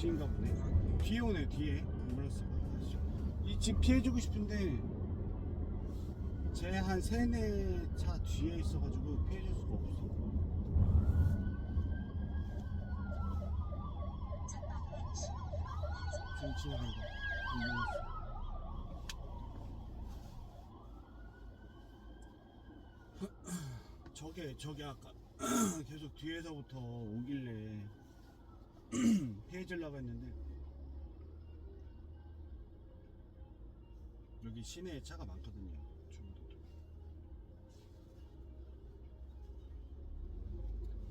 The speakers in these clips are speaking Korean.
C인가 보네. 뒤에 오네. 뒤에 앰뷸런스. 이 집 피해주고 싶은데 쟤 한 3-4차 뒤에 있어가지고 피해줄 수가 없어. 지금 지나간다. 저게 아까 계속 뒤에서부터 오길래 피해주려고 했는데 여기 시내에 차가 많거든요. 중도도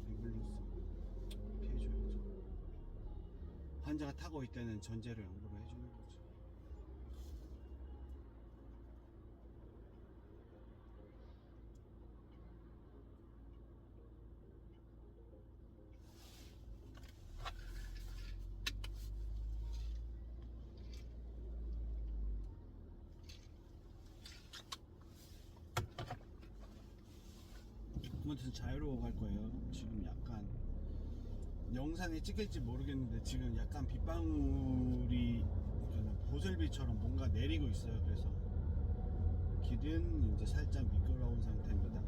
앰뷸런스 피해줘야죠. 환자가 타고 있다는 전제를 양보를 해주는 거죠. 아무튼 자유로워 갈 거예요. 지금 약간 영상에 찍힐지 모르겠는데 지금 약간 빗방울이 보슬비처럼 뭔가 내리고 있어요. 그래서 길은 이제 살짝 미끄러운 상태입니다.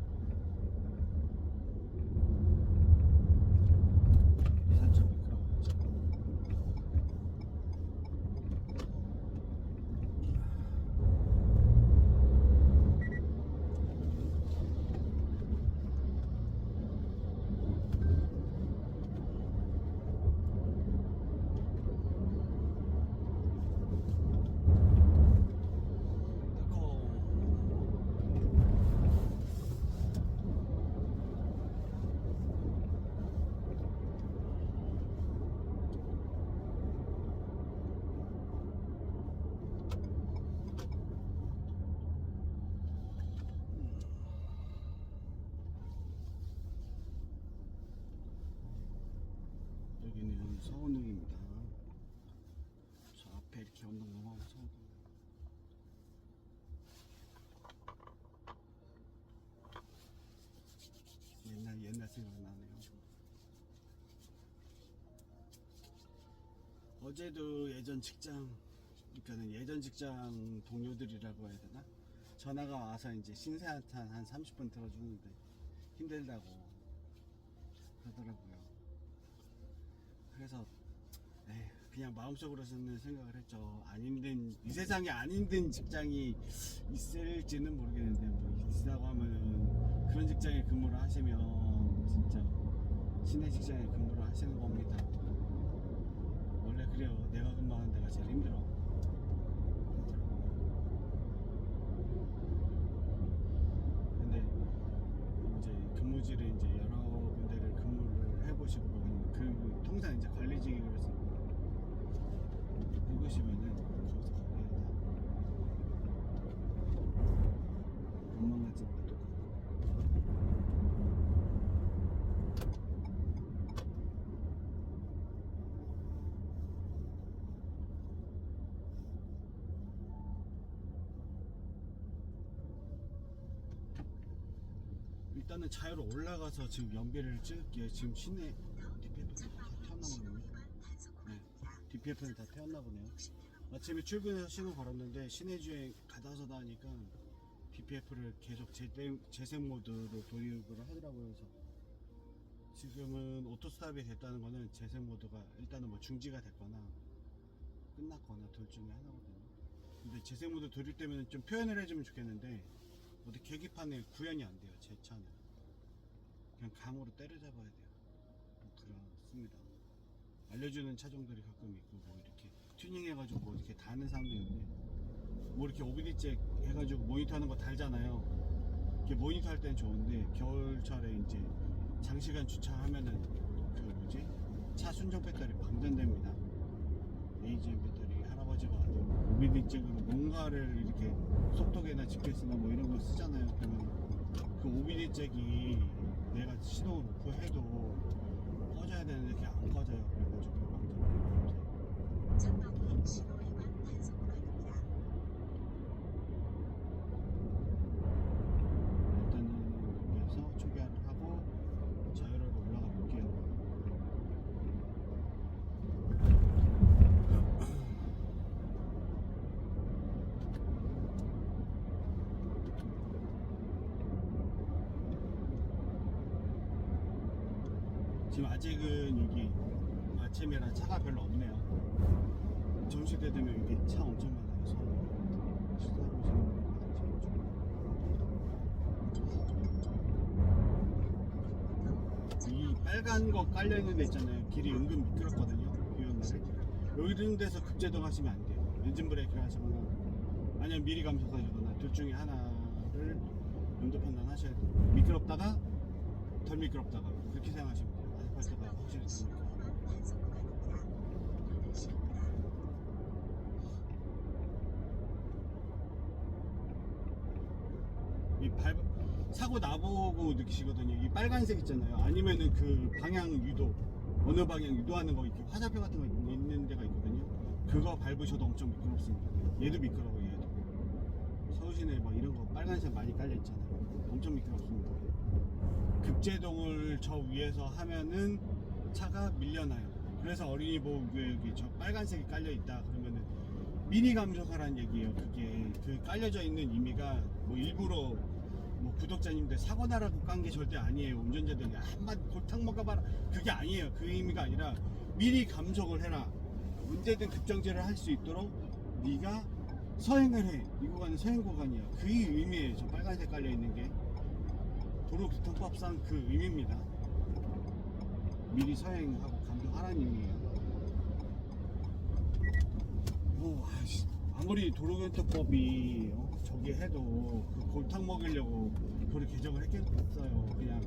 살짝 미끄러워요. 여기는 서원동입니다. 저 앞에 이렇게 언덕 넘어가면 서원동. 옛날 생각나네요. 어제도 예전 직장, 그러니까는 예전 직장 동료들이라고 해야 되나? 전화가 와서 이제 신세한탄 한 30분 들어주는데 힘들다고 그러더라고요. 그래서 그냥 마음속으로서는 생각을 했죠. 안 힘든, 이 세상에 안 힘든 직장이 있을지는 모르겠는데 뭐 있다고 하면은 그런 직장에 근무를 하시면 진짜 시내 직장에 근무를 하시는 겁니다. 원래 그래요. 내가 근무하는 데가 제일 힘들어. 근데 이제 근무지를 이제 여러 군데를 근무를 해보시고 그 통상 이제 관리직으로서 해보시면은 거기서 거기에다 일단은 자유로 올라가서 지금 연비를 찍을게요. 지금 시내 DPF는 다 태웠나 보네요. 네, DPF는 다 태웠나 보네요. 아침에 출근해서 신호 걸었는데 시내 주행 가다서다 하니까 DPF를 계속 재생 모드로 돌입을 하더라고요. 그래서 지금은 오토스탑이 됐다는 거는 재생 모드가 일단은 뭐 중지가 됐거나 끝났거나 둘 중에 하나거든요. 근데 재생 모드 돌입되면 좀 표현을 해주면 좋겠는데 어디 계기판에 구현이 안 돼요. 제 차는 그냥 감으로 때려잡아야 돼요. 뭐 그렇습니다. 알려주는 차종들이 가끔 있고 뭐 이렇게 튜닝 해가지고 뭐 이렇게 다는 사람도 있는데 뭐 이렇게 OBD 잭 해가지고 모니터 하는 거 달잖아요. 이렇게 모니터 할 때는 좋은데 겨울철에 이제 장시간 주차하면은 그 뭐지? 차 순정 배터리 방전됩니다. AGM 배터리 할아버지가 OBD 잭으로 뭔가를 이렇게 속도계나 GPS나 뭐 이런 거 쓰잖아요. 그러면 그 OBD 잭이 내가 시동을 놓고 해도 꺼져야 되는데 그게 안 꺼져요. 그래가지고 방전돼요. 전방에 신호 위반 단속 구간입니다. 일단은 여기에서 초기화를 하고 자유로로 올라가 볼게요. 지금 아직은 여기 아침이라 차가 별로 없네요. 점심때 되면 여기 차 엄청 많아요. 식사하러 오시는 분이 이 빨간 거 깔려있는 데 있잖아요. 길이 은근 미끄럽거든요. 비 오는 날에 이런 데서 급제동 하시면 안 돼요. 엔진 브레이크를 하시거나 아니면 미리 감속하시거나 둘 중에 하나를 연도 판단하셔야 돼요. 미끄럽다가 덜 미끄럽다가 그렇게 생각하시면 돼요. 아스팔트가 확실히 덜 미끄러워요. 사고 나보고 느끼시거든요. 이 빨간색 있잖아요. 아니면은 그 방향 유도, 어느 방향 유도하는 거 이렇게 화살표 같은 거 있는 데가 있거든요. 그거 밟으셔도 엄청 미끄럽습니다. 얘도 미끄러워요. 얘도. 서울시내 막 이런 거 빨간색 많이 깔려 있잖아요. 엄청 미끄럽습니다. 급제동을 저 위에서 하면은 차가 밀려나요. 그래서 어린이 보호구역에 여기 저 빨간색이 깔려 있다 그러면은 미리 감속하라는 얘기예요. 그게 그 깔려져 있는 의미가 뭐 일부러 뭐 구독자님들 사고 나라고 깐 게 절대 아니에요. 운전자들이 한번 골탕 먹어봐라 그게 아니에요. 그 의미가 아니라 미리 감속을 해라. 언제든 급정지를 할 수 있도록 네가 서행을 해. 이 구간은 서행 구간이야. 그 의미예요. 저 빨간색 깔려 있는 게 도로교통법상 그 의미입니다. 미리 서행하고 감속하라는 의미예요. 뭐 아무리 도로교통법이 저기 해도 그 골탕 먹이려고 그걸 개정을 했겠어요. 그냥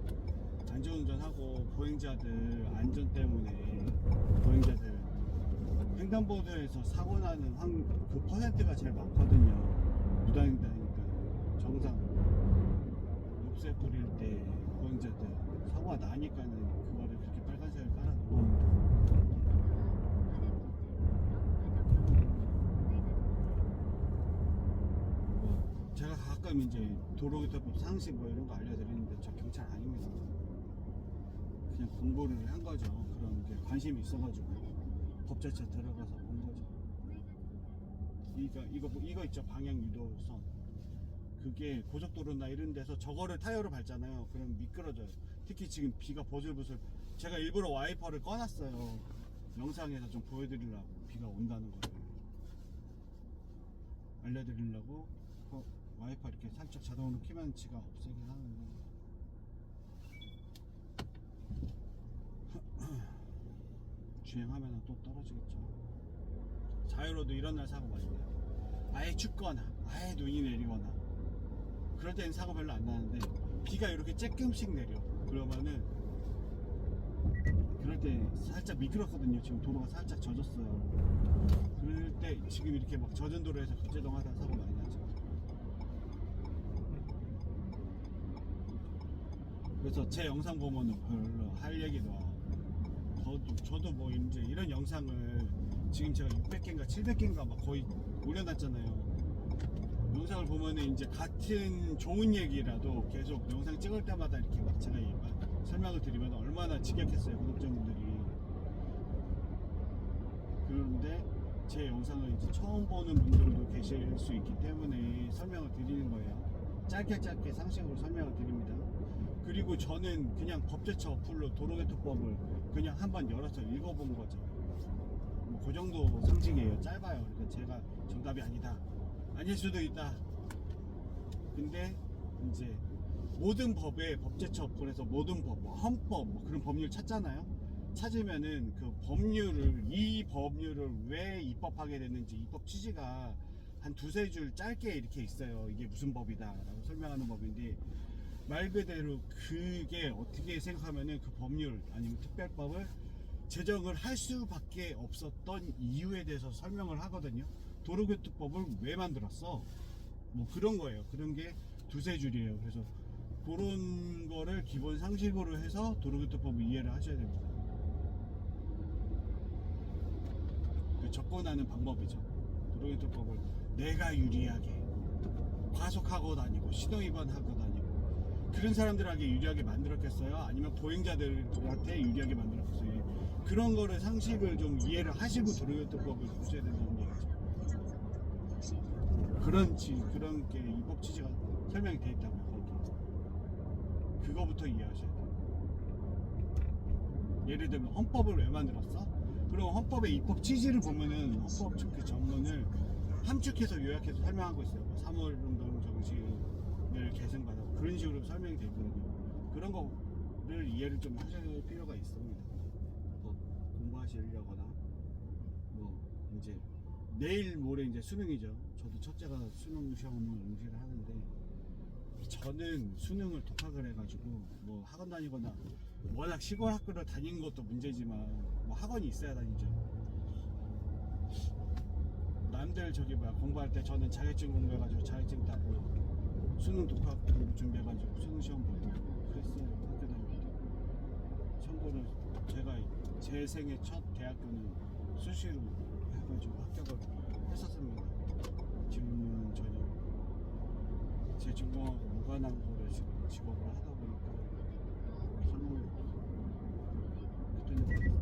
안전운전하고 보행자들 안전 때문에 보행자들 횡단보도에서 사고 나는 그 퍼센트가 제일 많거든요. 무단횡단이니까 정상 녹색 뿌릴 때 보행자들 사고가 나니까는 그거를 그렇게 빨간색을 깔아놓은 겁니다. 제가 가끔 이제 도로교통법 상식 뭐 이런 거 알려드리는데 저 경찰 아닙니다. 그냥 공부를 한 거죠. 그런 게 관심이 있어가지고 법제처 들어가서 본 거죠. 이거 있죠. 방향 유도선. 그게 고속도로나 이런 데서 저거를 타이어로 밟잖아요. 그럼 미끄러져요. 특히 지금 비가 보슬보슬. 제가 일부러 와이퍼를 꺼놨어요. 영상에서 좀 보여드리려고 비가 온다는 거를 알려드리려고. 와이퍼 이렇게 살짝 자동으로 키면 지가 없애긴 하는데 주행하면 또 떨어지겠죠. 자유로도 이런 날 사고 많이 나요. 아예 춥거나 아예 눈이 내리거나 그럴 땐 사고 별로 안 나는데 비가 이렇게 쬐끔씩 내려 그러면은 그럴 때 살짝 미끄럽거든요. 지금 도로가 살짝 젖었어요. 그럴 때 지금 이렇게 막 젖은 도로에서 급제동 하다 사고 많이 나죠. 그래서 제 영상 보면은 별로 할 얘기도 저도 뭐 이제 이런 영상을 지금 제가 600개인가 700개인가 막 거의 올려놨잖아요. 영상을 보면은 이제 같은 좋은 얘기라도 계속 영상 찍을 때마다 이렇게 막 제가 설명을 드리면 얼마나 지겹겠어요, 구독자분들이. 그런데 제 영상을 이제 처음 보는 분들도 계실 수 있기 때문에 설명을 드리는 거예요. 짧게 상식으로 설명을 드립니다. 그리고 저는 그냥 법제처 어플로 도로교통법을 그냥 한번 열어서 읽어본 거죠. 뭐 그 정도 상식이에요. 짧아요. 그러니까 제가 정답이 아니다, 아닐 수도 있다. 근데 이제 모든 법에 법제처 어플에서 모든 법, 뭐 헌법, 뭐 그런 법률 찾잖아요. 찾으면은 그 이 법률을 왜 입법하게 됐는지, 입법 취지가 한 두세 줄 짧게 이렇게 있어요. 이게 무슨 법이다 라고 설명하는 법인데, 말 그대로 그게 어떻게 생각하면은 그 법률 아니면 특별법을 제정을 할 수밖에 없었던 이유에 대해서 설명을 하거든요. 도로교통법을 왜 만들었어? 뭐 그런 거예요. 그런 게 두세 줄이에요. 그래서 그런 거를 기본 상식으로 해서 도로교통법을 이해를 하셔야 됩니다. 그 접근하는 방법이죠. 도로교통법을 내가 유리하게 과속하고 다니고 신호위반하고 다니고 그런 사람들에게 유리하게 만들었겠어요? 아니면 보행자들한테 유리하게 만들었겠어요? 그런 거를 상식을 좀 이해를 하시고 도로교통법을 보셔야 된다는 얘기죠. 그런 게 입법 취지가 설명이 돼 있다고요. 거기 그거부터 이해하셔야 돼요. 예를 들면 헌법을 왜 만들었어? 그럼 헌법의 입법 취지를 보면은 헌법 그 전문을 함축해서 요약해서 설명하고 있어요. 3.5운동 정신을 계승받아 그런 식으로 설명이 되어 있거든요. 그런 거를 이해를 좀 하실 필요가 있습니다. 공부하시려거나 뭐 이제 내일 모레 이제 수능이죠. 저도 첫째가 수능 시험을 응시를 하는데, 저는 수능을 독학을 해가지고 뭐 학원 다니거나 워낙 시골 학교를 다니는 것도 문제지만 뭐 학원이 있어야 다니죠. 남들 공부할 때 저는 자격증 공부해가지고 자격증 따고 수능 독학 공부 준비해가지고 수능 시험 보고 그랬어요. 학교 다닐 때. 참고로 제가 제 생애 첫 대학교는 수시로 해가지고 합격을 했었습니다. 지금은 전혀 제 전공하고 무관한 거를 지금 직업을 하다 보니까 설명이 그때는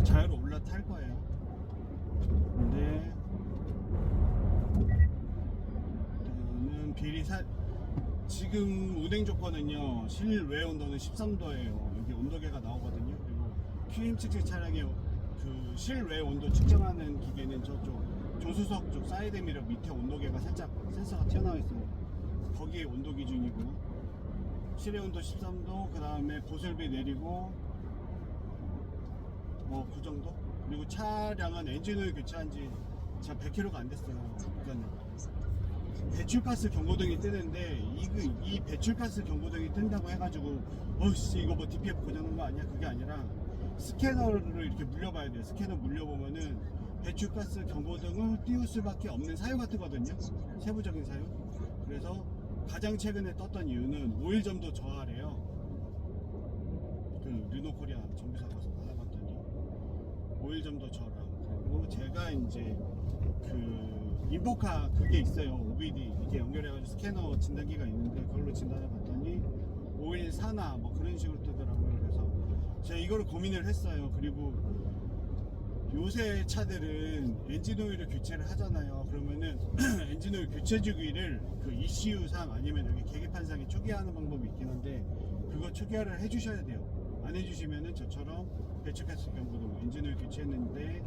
자유로 올라탈 거예요. 근데 일단은 지금 운행 조건은요, 실외 온도는 13도예요. 여기 온도계가 나오거든요. 그리고 QM 측정 차량의 그 실외 온도 측정하는 기계는 저쪽 조수석 쪽 사이드 미러 밑에 온도계가 살짝 센서가 튀어나와 있어요. 거기에 온도 기준이고, 실외 온도 13도, 그 다음에 보슬비 내리고 뭐 그 정도? 그리고 차량은 엔진오일 교체한 지 100km가 안 됐어요. 그러니까 배출가스 경고등이 뜨는데 이 배출가스 경고등이 뜬다고 해가지고 어씨 이거 뭐 DPF 고장난 거 아니야? 그게 아니라 스캐너를 이렇게 물려봐야 돼요. 스캐너 물려보면은 배출가스 경고등을 띄울 수밖에 없는 사유가 뜨거든요. 세부적인 사유. 그래서 가장 최근에 떴던 이유는 오일 점도 저하래요. 그 르노코리아 정비사 가서 받아봤더니 오일 점도 저하. 그리고 제가 이제 그 인포카 그게 있어요. OBD 이게 연결해가지고 스캐너 진단기가 있는데 그걸로 진단해 봤더니 오일 산화 뭐 그런 식으로 뜨더라고요. 그래서 제가 이거를 고민을 했어요. 그리고 요새 차들은 엔진오일을 교체를 하잖아요. 그러면은 엔진오일 교체 주기를 그 ECU상 아니면 여기 계기판상에 초기화하는 방법이 있긴 한데 그거 초기화를 해주셔야 돼요. 안 해주시면은 저처럼 배출가스 경고등 엔진오일 교체했는데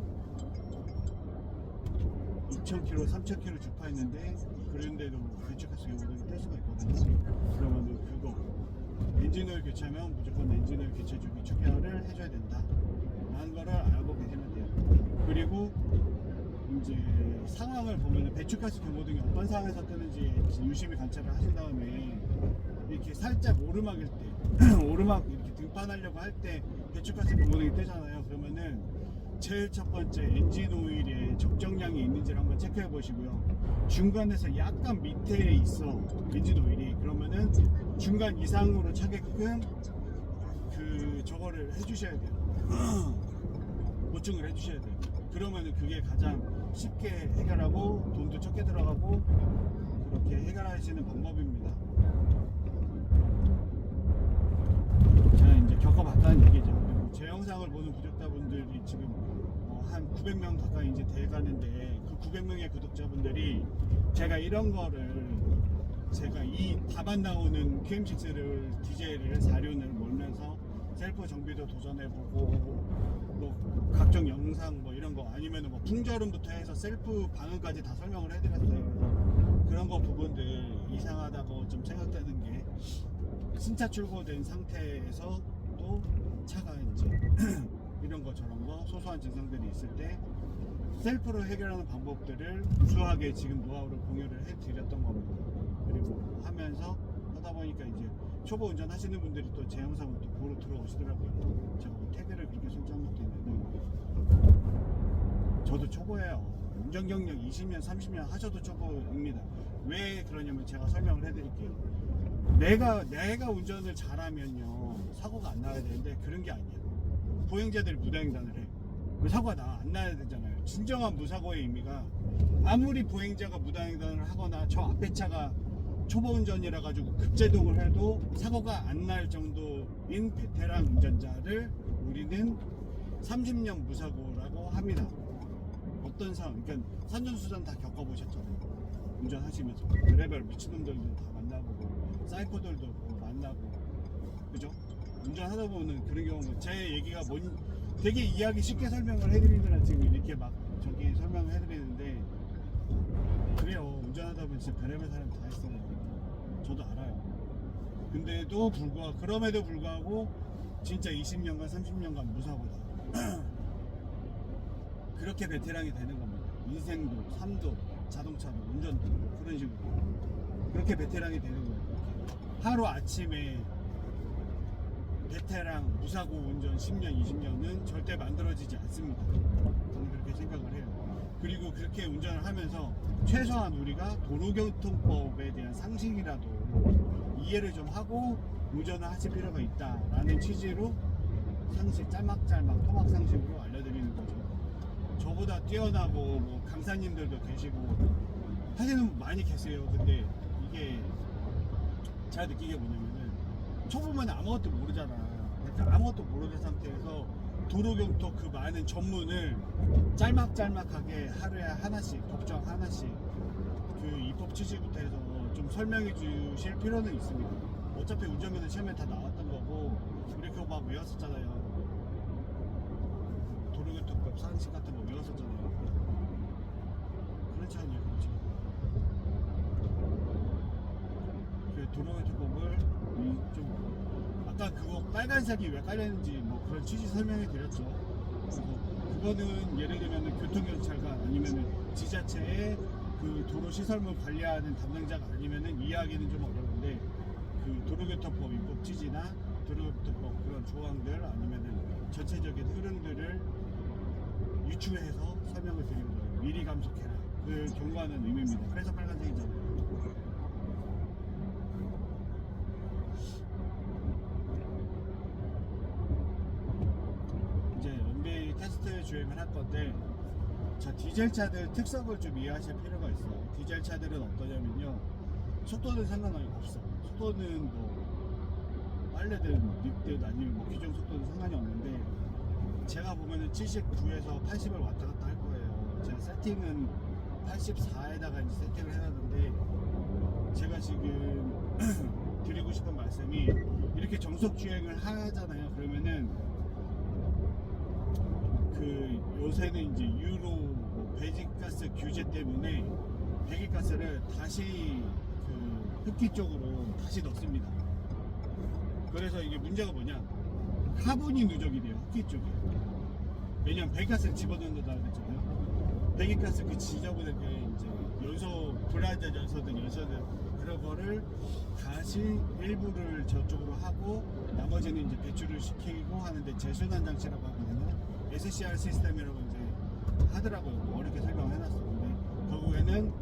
2,000km, 3,000km 주파했는데 그런데도 배출가스 경보등이 뜰 수가 있거든요. 그러면 그거 엔진오일 교체하면 무조건 엔진오일 교체 주기 축결을 해줘야 된다 라는 거를 알고 계시면 돼요. 그리고 이제 상황을 보면 배출가스 경보등이 어떤 상황에서 뜨는지 유심히 관찰을 하신 다음에 이렇게 살짝 오르막일 때 오르막 이렇게 등판하려고 할 때 배출가스 경보등이 뜨잖아요. 그러면은 제일 첫 번째 엔진 오일에 적정량이 있는지를 한번 체크해 보시고요. 중간에서 약간 밑에 있어 엔진 오일이, 그러면은 중간 이상으로 차게끔 그 저거를 해주셔야 돼요. 보충을 해주셔야 돼요. 그러면은 그게 가장 쉽게 해결하고 돈도 적게 들어가고 그렇게 해결하시는 방법입니다. 제가 이제 겪어봤다는 얘기죠. 그리고 제 영상을 보는 구독자분들이 지금 한 900명 가까이 이제 돼가는데 그 900명의 구독자분들이 제가 이런 거를 제가 이 답안 나오는 QM6를 DJ를 사륜을 몰면서 셀프 정비도 도전해보고 뭐 각종 영상 뭐 이런 거 아니면 뭐 풍절음부터 해서 셀프 방음까지 다 설명을 해드렸어요. 그래서 그런 거 부분들 이상하다고 좀 생각되는 게 신차 출고된 상태에서 또 차가 이제 이런 거 저런 거 소소한 증상들이 있을 때 셀프로 해결하는 방법들을 우수하게 지금 노하우를 공유를 해드렸던 겁니다. 그리고 하면서 하다 보니까 이제 초보 운전하시는 분들이 또 제 영상을 또 보러 들어오시더라고요. 제가 뭐 태그를 그렇게 설정한 것도 있는데 저도 초보예요. 운전 경력 20년 30년 하셔도 초보입니다. 왜 그러냐면 제가 설명을 해드릴게요. 내가 운전을 잘하면요 사고가 안 나야 되는데 그런 게 아니야. 보행자들이 무단횡단을 해. 사고가 안 나야 되잖아요. 진정한 무사고의 의미가 아무리 보행자가 무단횡단을 하거나 저 앞에 차가 초보 운전이라 가지고 급제동을 해도 사고가 안 날 정도인 베테랑 운전자를 우리는 30년 무사고라고 합니다. 어떤 상황, 그러니까 산전수전 다 겪어보셨잖아요. 운전하시면서 레벨 미친놈들도 다 만나보고 사이코들도 만나고 그죠? 운전하다 보면 그런 경우가 제 얘기가 되게 이해하기 쉽게 설명을 해드리느라 지금 이렇게 막 저기 설명을 해드리는데 그래요. 운전하다 보면 진짜 별의별 사람 다 있어요. 저도 알아요. 그럼에도 불구하고 진짜 20년간 30년간 무사고다. 그렇게 베테랑이 되는 겁니다. 인생도 삶도 자동차도 운전도 그런 식으로 그렇게 베테랑이 되는 거예요. 하루 아침에 베테랑 무사고 운전 10년 20년은 절대 만들어지지 않습니다. 저는 그렇게 생각을 해요. 그리고 그렇게 운전을 하면서 최소한 우리가 도로교통법에 대한 상식이라도 이해를 좀 하고 운전을 하실 필요가 있다라는 취지로 상식 짤막짤막 토막 상식으로 알려드리는 거죠. 저보다 뛰어나고 뭐 강사님들도 계시고 하시는 분 많이 계세요. 근데 이게 제가 느끼게 뭐냐면은 초보면 아무것도 모르잖아. 그러니까 아무것도 모르는 상태에서 도로교통 그 많은 전문을 짤막짤막하게 하루에 하나씩 법정 하나씩 그 입법 취지부터 해서 좀 설명해 주실 필요는 있습니다. 어차피 운전면허 시험에 다 나왔던 거고 우리 그거 막 외웠었잖아요. 도로교통법 상식 같은 거 외웠었잖아요. 그렇지 않아요? 그렇지. 그 도로교통법을 좀 아까 그거 빨간색이 왜 깔렸는지 뭐 그런 취지 설명해 드렸죠. 그래서 그거는 예를 들면 교통경찰관 아니면은 지자체의 그 도로 시설물 관리하는 담당자가 아니면은 이해하기는 좀 어려운데 그 도로교통법 입법 취지나 도로교통법 그런 조항들 아니면은 전체적인 흐름들을 유추해서 설명을 드리는 거예요. 미리 감속해라. 그 경고하는 의미입니다. 그래서 빨간색이잖아요. 이제 연비 테스트 주행을 할 건데 자 디젤 차들 특성을 좀 이해하실 필요가 있어요. 디젤 차들은 어떠냐면요. 속도는 상관없어. 속도는 뭐 빨래든 늑든 아니면 뭐 규정 속도는 상관이 없는데 제가 보면은 79에서 80을 왔다 갔다 할 거예요. 제가 세팅은 84에다가 이제 세팅을 해놨는데 제가 지금 드리고 싶은 말씀이 이렇게 정속 주행을 하잖아요. 그러면은 그 요새는 이제 유로 배기가스 규제 때문에 배기가스를 다시 그 흡기 쪽으로 다시 넣습니다. 그래서 이게 문제가 뭐냐, 카본이 누적이 돼요, 흡기 쪽에. 왜냐면 배기가스를 집어넣는다 그랬잖아요. 배기가스 그 지저분하게 이제 연소, 불완전 연소든 그런 거를 다시 일부를 저쪽으로 하고 나머지는 이제 배출을 시키고 하는데 재순환 장치라고 하거든요. SCR 시스템이라고 이제 하더라고요. 뭐 어렵게 설명을 해놨어요. 근데 결국에는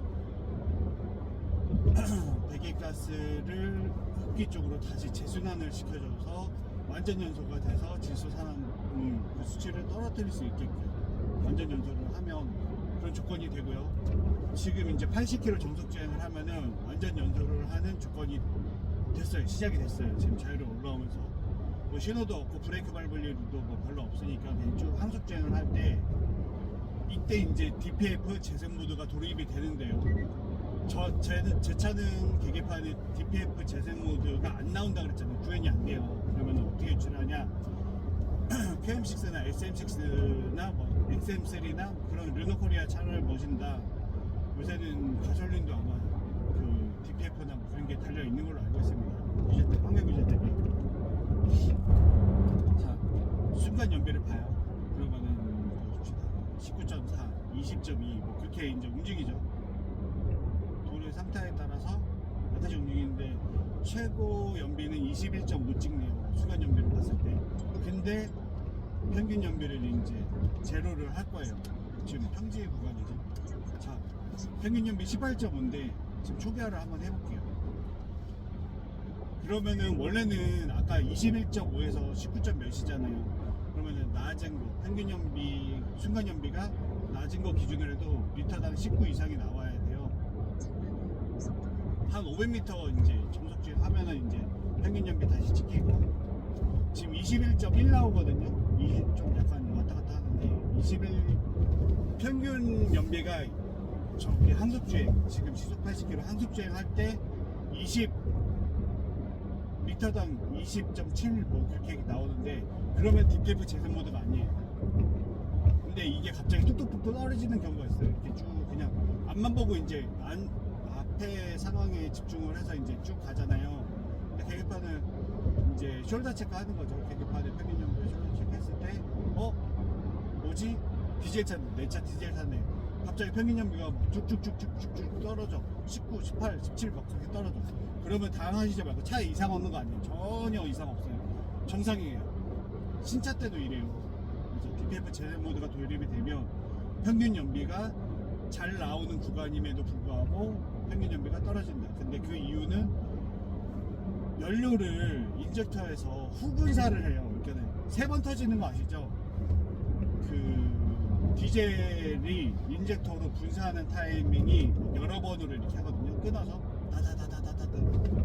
배기가스를 흡기 쪽으로 다시 재순환을 시켜줘서 완전 연소가 돼서 질소 산화 그 수치를 떨어뜨릴 수 있게끔 완전 연소를 하면 그런 조건이 되고요. 지금 이제 80km 정속 주행을 하면은 완전 연소를 하는 조건이 됐어요. 시작이 됐어요. 지금 자유로 올라오면서 뭐 신호도 없고 브레이크 밟을 일도 뭐 별로 없으니까 그냥 쭉 항속 주행을 할 때 이때 이제 DPF 재생 모드가 도입이 되는데요. 제 차는 계기판에 DPF 재생 모드가 안 나온다 그랬잖아요. 구현이 안 돼요. 그러면 어떻게 유출하냐? QM6나 SM6나 뭐 XM3나 그런 르노코리아 차를 모신다. 요새는 가솔린도 아마 그 DPF나 뭐 그런 게 달려 있는 걸로 알고 있습니다. 규제 때, 환경 규제 때문에. 자, 순간 연비를 봐요. 그러면은 보십시다. 19.4, 20.2 뭐 그렇게 이제 움직이죠. 도로의 상태에 따라서 다시 움직이는데 최고 연비는 21.5 찍네요. 순간 연비를 봤을 때. 근데 평균 연비를 이제 제로를 할 거예요. 지금 평지 구간이죠. 자, 평균 연비 18.5인데 지금 초기화를 한번 해볼게요. 그러면은 원래는 아까 21.5에서 19. 몇이잖아요. 그러면은 낮은 거, 평균 연비, 순간 연비가 낮은 거 기준으로 해도 리터당 19 이상이 나와야 돼요. 한 500m 이제 정속 주행하면은 이제 평균 연비 다시 찍히고 지금 21.1 나오거든요. 좀 약간 왔다 갔다 하는데 21 평균 연비가 저기 항속 주행 지금 시속 80km 항속 주행 할 때 20 리터당 20.7 뭐 그렇게 나오는데 그러면 DPF 재생 모드가 아니에요. 근데 이게 갑자기 뚝뚝뚝 떨어지는 경우가 있어요. 이렇게 쭉 그냥 앞만 보고 이제 앞에 상황에 집중을 해서 이제 쭉 가잖아요. 근데 계기판은 이제 숄더 체크 하는 거죠. 계기판에 평균 연비 숄더 체크 했을 때 뭐지? 디젤 차네. 내 차 디젤 차네. 갑자기 평균 연비가 막 쭉쭉쭉쭉쭉 떨어져. 19, 18, 17 막 그렇게 떨어져. 그러면 당황하시지 말고 차에 이상 없는 거 아니에요. 전혀 이상 없어요. 정상이에요. 신차 때도 이래요. 그래서 DPF 재생 모드가 도입이 되면 평균 연비가 잘 나오는 구간임에도 불구하고 평균 연비가 떨어진다. 근데 그 이유는 연료를 인젝터에서 후분사를 해요. 이렇게 3번 터지는 거 아시죠? 그 디젤이 인젝터로 분사하는 타이밍이 여러 번으로 이렇게 하거든요. 끊어서 다다다다다다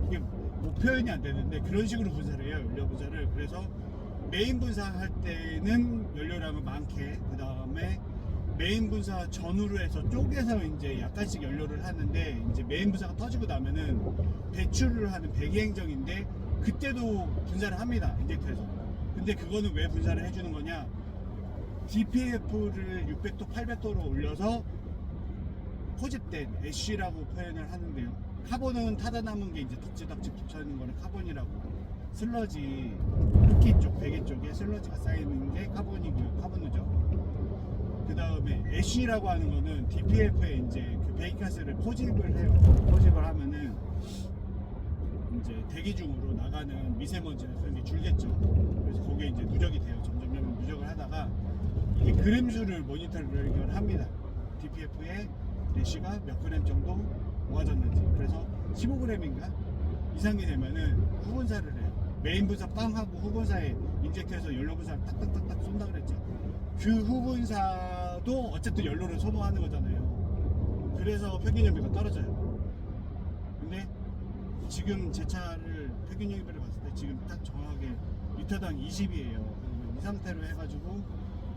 이게 뭐 표현이 안 되는데 그런 식으로 분사를 해요. 연료 분사를. 그래서 메인 분사할 때는 연료량은 많게, 그 다음에 메인 분사 전후로 해서 쪼개서 이제 약간씩 연료를 하는데 이제 메인 분사가 터지고 나면은 배출을 하는 배기행정인데 그때도 분사를 합니다. 인젝터에서. 근데 그거는 왜 분사를 해주는 거냐? DPF를 600도, 800도로 올려서 포집된 애쉬라고 표현을 하는데요. 카본은 타다 남은 게 이제 덕지덕지 붙어있는 거는 카본이라고. 슬러지, 흡기 쪽, 배기 쪽에 슬러지가 쌓이는 게 카본이고요. 카본누죠. 그 다음에 애쉬라고 하는 거는 DPF에 이제 그 배기가스를 포집을 해요. 포집을 하면은 이제 대기 중으로 나가는 미세먼지나 그런 게 줄겠죠. 그래서 거기에 이제 누적이 돼요. 점점 누적을 하다가 이게 그램수를 모니터를 합니다. DPF에 애쉬가 몇 그램 정도 모아졌는지. 그래서 15g인가 이상이 되면은 후분사를 해요. 메인 분사 빵 하고 후분사에 인젝터에서 연료 분사를 딱딱딱딱 쏜다 그랬죠. 그 후분사도 어쨌든 연료를 소모하는 거잖아요. 그래서 평균 연비가 떨어져요. 근데 지금 제 차를 평균 연비를 봤을 때 지금 딱 정확하게 리터당 20이에요. 이 상태로 해가지고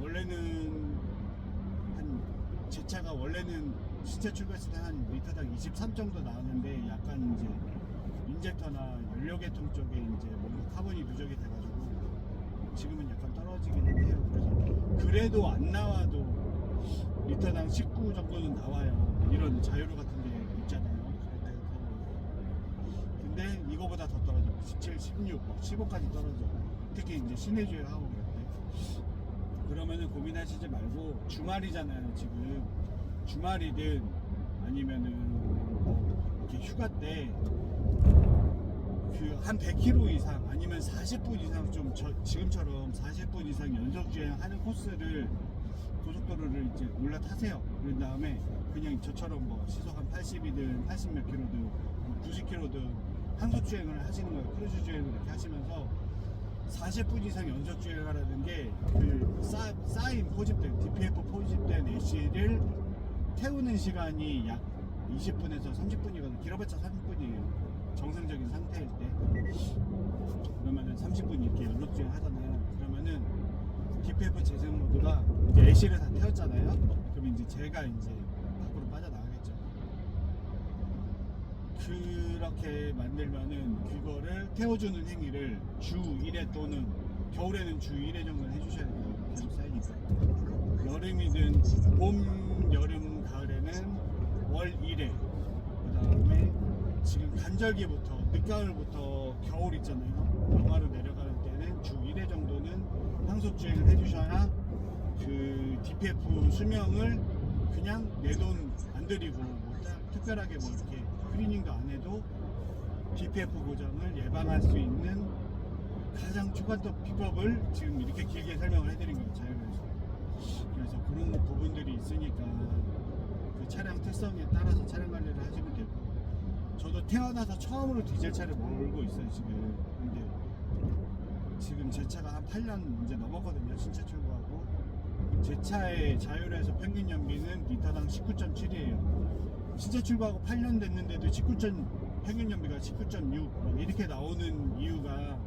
원래는 제 차가 원래는 신차 출고했을 때 한 리터당 23 정도 나왔는데 약간 이제 인젝터나 연료계통 쪽에 이제 뭔가 카본이 누적이 돼가지고 지금은 약간 떨어지긴 해요. 그래서 그래도 안 나와도 리터당 19 정도는 나와요. 이런 자유로 같은 데 있잖아요. 그래서 근데 이거보다 더 떨어져. 17, 16, 15까지 떨어져. 특히 이제 시내 주행하고 그럴 때. 그러면은 고민하시지 말고 주말이잖아요. 지금 주말이든 아니면은 뭐 이렇게 휴가 때 그 한 100km 이상 아니면 40분 이상 좀 지금처럼 40분 이상 연속 주행하는 코스를 고속도로를 이제 올라타세요. 그런 다음에 그냥 저처럼 뭐 시속 한 80이든 80 몇 킬로든 90km든 항속 주행을 하시는 거예요. 크루즈 주행을 이렇게 하시면서 40분 이상 연속 주행하라는 게 그 쌓인 포집된 DPF 포집된 애쉬를 태우는 시간이 약 20분에서 30분이거든요. 길어봤자 30분이에요. 정상적인 상태일 때. 그러면은 30분 이렇게 연속 주행 하잖아요. 그러면은 DPF 재생 모드가 이제 애쉬를 다 태웠잖아요. 그럼 이제 제가 이제 밖으로 빠져나가겠죠. 그렇게 만들면은 그거를 태워주는 행위를 주 1회 또는 겨울에는 주 1회 정도는 해주셔야 돼요. 계속 쌓이니까. 여름이든 봄, 여름, 가을에는 월 1회. 그 다음에 지금 간절기부터 늦가을부터 겨울 있잖아요. 영하로 내려가는 때는 주 1회 정도는 항속 주행을 해주셔야 그 DPF 수명을 그냥 내 돈 안 들이고 뭐 특별하게 뭐 이렇게 클리닝도 안 해도 DPF 고장을 예방할 수 있는 가장 초간단 비법을 지금 이렇게 길게 설명을 해드린 거예요. 자유로에서. 그래서 그런 부분들이 있으니까 그 차량 특성에 따라서 차량 관리를 하시면 되고, 저도 태어나서 처음으로 디젤 차를 몰고 있어요 지금. 근데 지금 제 차가 한 8년 이제 넘었거든요. 신차 출고하고. 제 차의 자율에서 평균 연비는 리터당 19.7이에요. 신차 출고하고 8년 됐는데도 평균 연비가 19.6 이렇게 나오는 이유가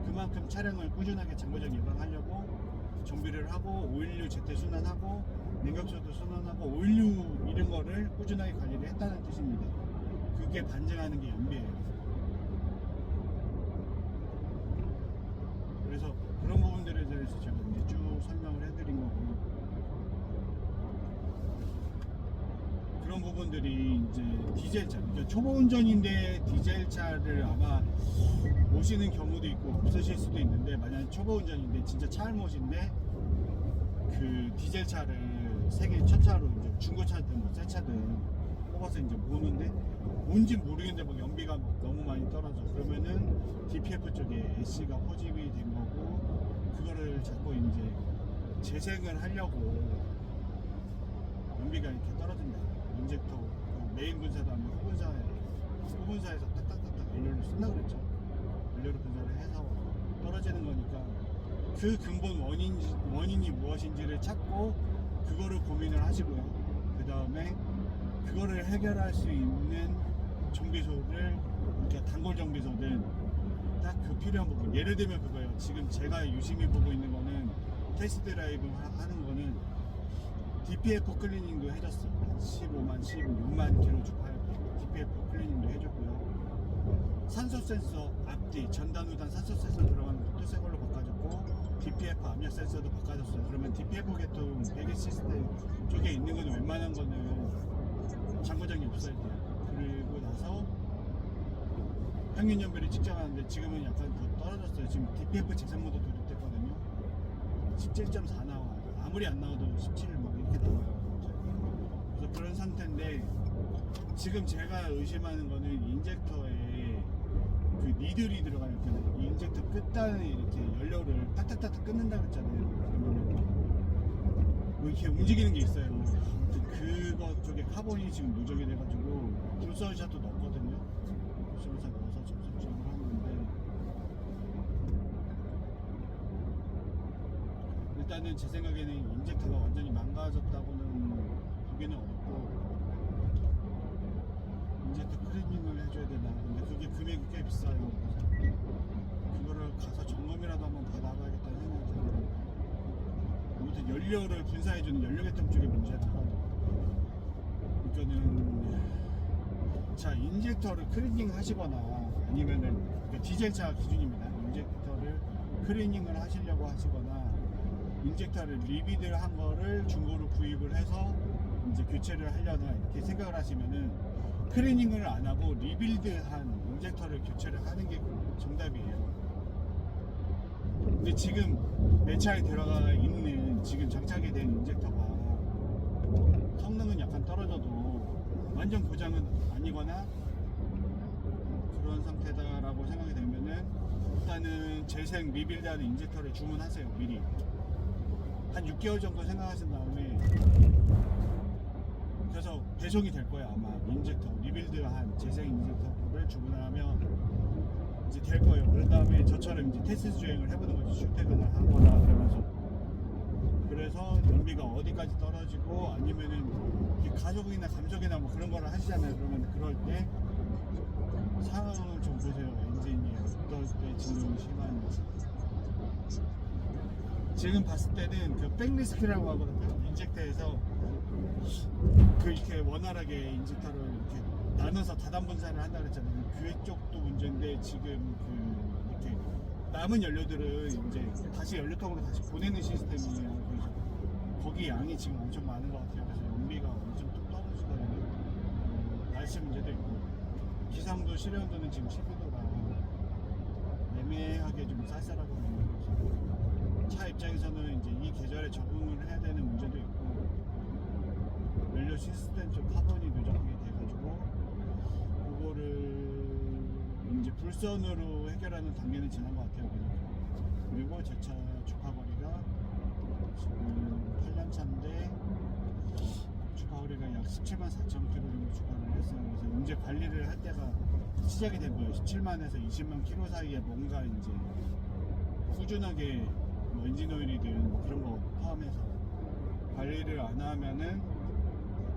그만큼 차량을 꾸준하게 장고장 예방하려고 정비를 하고 오일류 제때 순환하고 냉각수도 순환하고 오일류 이런 거를 꾸준하게 관리를 했다는 뜻입니다. 그게 반증하는 게 연비예요. 그래서 그런 부분들에 대해서 제가 이제 쭉 설명을 해드린 거고, 그런 부분들이 이제 디젤차, 그러니까 초보 운전인데 디젤차를 아마 모시는 경우도 있고 없으실 수도 있는데, 만약에 초보 운전인데 진짜 차알못인데 그 디젤차를 세계 첫 차로 이제 중고차든 뭐 새 차든 뽑아서 이제 모는데 뭔지 모르겠는데 막 연비가 막 너무 많이 떨어져. 그러면은 DPF 쪽에 SC가 포집이 된 거고, 그거를 자꾸 이제 재생을 하려고 연비가 이렇게 떨어진다. 인젝터 그 메인 분사도 하면 후분사에서 딱딱딱딱 연료를 쓴다 그랬죠. 연료를 분사를 해서 떨어지는 거니까 그 근본 원인이 무엇인지를 찾고 그거를 고민을 하시고요. 그 다음에 그거를 해결할 수 있는 정비소를, 이렇게 단골 정비소든 딱 그 필요한 부분. 예를 들면 그거예요. 지금 제가 유심히 보고 있는 거는 테스트 드라이브 하는 거는 DPF 클리닝도 해줬어. 15만, 16만 킬로 주파할 때 DPF 클리닝도 해줬고요. 산소 센서 앞뒤 전단 후단 산소 센서 들어가는 것도 새 걸로 바꿔줬고, DPF 압력 센서도 바꿔줬어요. 그러면 DPF 계통 배기 시스템 쪽에 있는 거는 웬만한 거는 장고장이 없어야 돼요. 그리고 나서 평균 연비를 측정하는데 지금은 약간 더 떨어졌어요. 지금 DPF 재생 모드 도입됐거든요. 17.4 나와요. 아무리 안 나와도 17 막 이렇게 나와요. 그래서 그런 상태인데, 지금 제가 의심하는 거는 인젝터에 그 니들이 들어가 있잖아요. 이 인젝터 끝단에 이렇게 연료를 딱딱딱딱 끊는다 그랬잖아요. 그러면 뭐 이렇게 움직이는 게 있어요. 아무튼 그거 쪽에 카본이 지금 누적이 돼가지고 불설샷도 넣었거든요. 불설샷 넣어서 점점 주행을 하는 건데, 일단은 제 생각에는 인젝터가 완전히 망가졌다고는 보기는 어렵고, 인젝터 클리닝을 해줘야 되나. 근데 그게 금액이 꽤 비싸요. 그래서 그거를 가서 점검이라도 한번 받아봐야겠다는 생각이 들어요. 아무튼 연료를 분사해주는 연료계통 쪽에 문제가 있고, 그러니까는 자, 인젝터를 클리닝 하시거나 아니면은 그러니까 디젤차 기준입니다. 인젝터를 클리닝을 하시려고 하시거나 인젝터를 리비드를 한 거를 중고로 구입을 해서 이제 교체를 하려나 이렇게 생각을 하시면은 클리닝을 안 하고 리빌드한 인젝터를 교체를 하는 게 정답이에요. 근데 지금 내 차에 들어가 있는 지금 장착이 된 인젝터가 성능은 약간 떨어져도 완전 고장은 아니거나 그런 상태다라고 생각이 되면은 일단은 재생 리빌드하는 인젝터를 주문하세요. 미리 한 6개월 정도 생각하신 다음에, 그래서 배송이 될 거예요. 아마 인젝터 리빌드한 재생 인젝터를 주문을 하면 이제 될 거예요. 그런 다음에 저처럼 이제 테스트 주행을 해보는 거죠. 출퇴근을 하거나 그러면서. 그래서 연비가 어디까지 떨어지고 아니면은 가속이나 감속이나 뭐 그런 거를 하시잖아요. 그러면 그럴 때 상황을 좀 보세요. 엔진이 어떨 때 진동이 심한지. 지금 봤을 때는 그 백리스크라고 하거든요. 인젝터에서 그 이렇게 원활하게 인젝터를 이렇게 나눠서 다단 분산을 한다 그랬잖아요. 그 쪽도 문제인데 지금 그 이렇게 남은 연료들을 이제 다시 연료통으로 다시 보내는 시스템이에요. 그래서 거기 양이 지금 엄청 많은 것 같아요. 그래서 연비가 엄청 뚝 떨어지거든요. 날씨 문제도 있고 기상도 실온도는 지금 12도라 애매하게 좀 쌀쌀하거든요. 그래서 차 입장에서는 이제 이 계절에 적응을 해야 되는 문제도 있고 연료 시스템 쪽 카본이 누적이 돼가지고 그거를 이제 불선으로 해결하는 단계는 지난 것 같아요. 그리고 제 차 주파거리가 지금 8년 차인데 주파거리가 약 17만 4천 km 정도 주파를 했어요. 그래서 이제 관리를 할 때가 시작이 된 거예요. 17만에서 20만 km 사이에 뭔가 이제 꾸준하게 뭐 엔진오일이든 뭐 그런 거 포함해서 관리를 안 하면은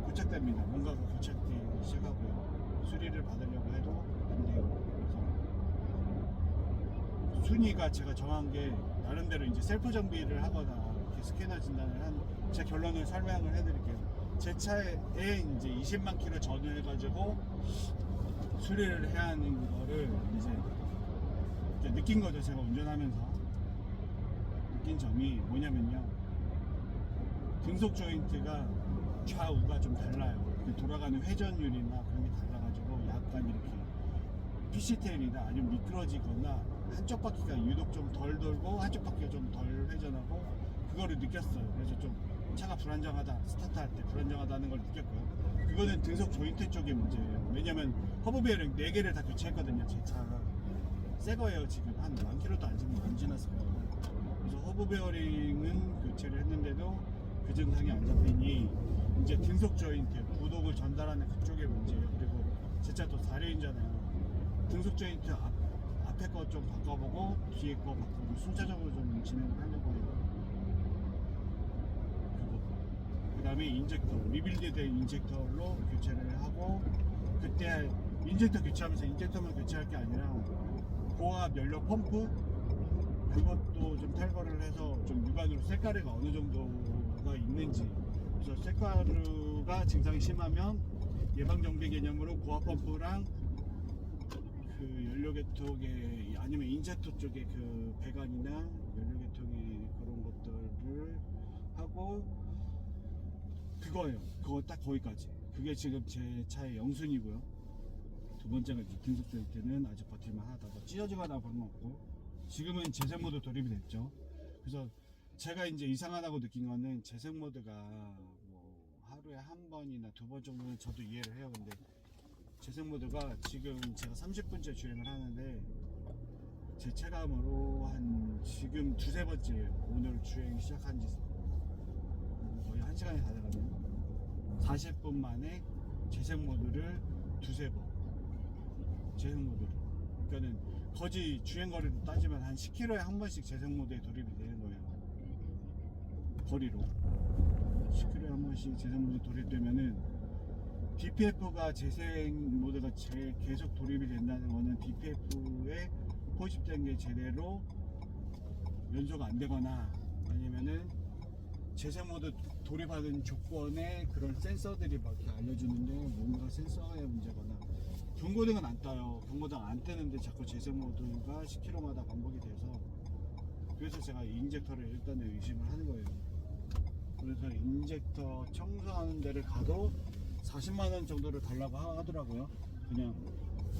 고착됩니다. 뭔가가 고착되기 시작하고요. 수리를 받으려고 해도 안 돼요. 그래서 순위가 제가 정한 게 나름대로 이제 셀프 정비를 하거나 이렇게 스캐너 진단을 한 제 결론을 설명을 해드릴게요. 제 차에 이제 20만 킬로 전후해가지고 수리를 해야 하는 거를 이제 느낀 거죠. 제가 운전하면서 느낀 점이 뭐냐면요. 등속 조인트가 좌우가 좀 달라요. 돌아가는 회전율이나 그런 게 달라가지고 약간 이렇게 PC테일이나 아니면 미끄러지거나 한쪽 바퀴가 유독 좀 덜 돌고 한쪽 바퀴가 좀 덜 회전하고 그거를 느꼈어요. 그래서 좀 차가 불안정하다, 스타트할 때 불안정하다는 걸 느꼈고요. 그거는 등속 조인트 쪽의 문제예요. 왜냐면 허브 베어링 4개를 다 교체했거든요. 제 차가 새 거예요. 지금 한 10,000km도 안 지났어요. 그래서 허브 베어링은 교체를 했는데도 그 증상이 안 잡히니 이제 등속 조인트, 부동을 전달하는 그쪽의 문제예요. 그리고 제 차 또 4륜이잖아요. 등속 조인트 앞에 거 좀 바꿔보고 뒤에 거 바꾸고 순차적으로 좀 진행을 하려고 해요. 그 다음에 인젝터, 리빌드된 인젝터로 교체를 하고, 그때 인젝터 교체하면서 인젝터만 교체할 게 아니라 고압 연료 펌프 그것도 좀 탈거를 해서 좀 육안으로 쇳가루가 어느 정도가 있는지, 그래서 쇳가루가 증상이 심하면 예방정비 개념으로 고압 펌프랑 그 연료계통에 아니면 인젝터 쪽에 그 배관이나 연료계통에 그런 것들을 하고 그거예요. 그거 딱 거기까지. 그게 지금 제 차의 영순이고요. 두 번째가 이제 등속 조인트는 아직 버틸만 하다. 뭐 찢어지거나 그런 건 없고 지금은 재생 모드 돌입이 됐죠. 그래서 제가 이제 이상하다고 느낀 거는 재생 모드가 뭐 하루에 한 번이나 2번 정도는 저도 이해를 해요. 근데 재생 모드가 지금 제가 30분째 주행을 하는데 제 체감으로 한 지금 2-3번째예요. 오늘 주행 시작한 지 거의 1시간이 다 돼가네요. 40분 만에 재생 모드를 2-3번 재생 모드를, 그러니까는 거지 주행거리로 따지면 한 10km에 한 번씩 재생 모드에 돌입이 되는 거예요. 거리로 10km에 한 번씩 재생 모드에 돌입되면은 DPF가 재생 모드가 계속 돌입이 된다는 거는 DPF에 포집된 게 제대로 연소가 안 되거나 아니면은 재생 모드 돌입하는 조건에 그런 센서들이 막 이렇게 알려주는데 뭔가 센서의 문제거나, 경고등은 안 떠요. 경고등 안 뜨는데 자꾸 재생 모드가 10km마다 반복이 돼서 그래서 제가 인젝터를 일단은 의심을 하는 거예요. 그래서 인젝터 청소하는 데를 가도 40만원 정도를 달라고 하더라고요. 그냥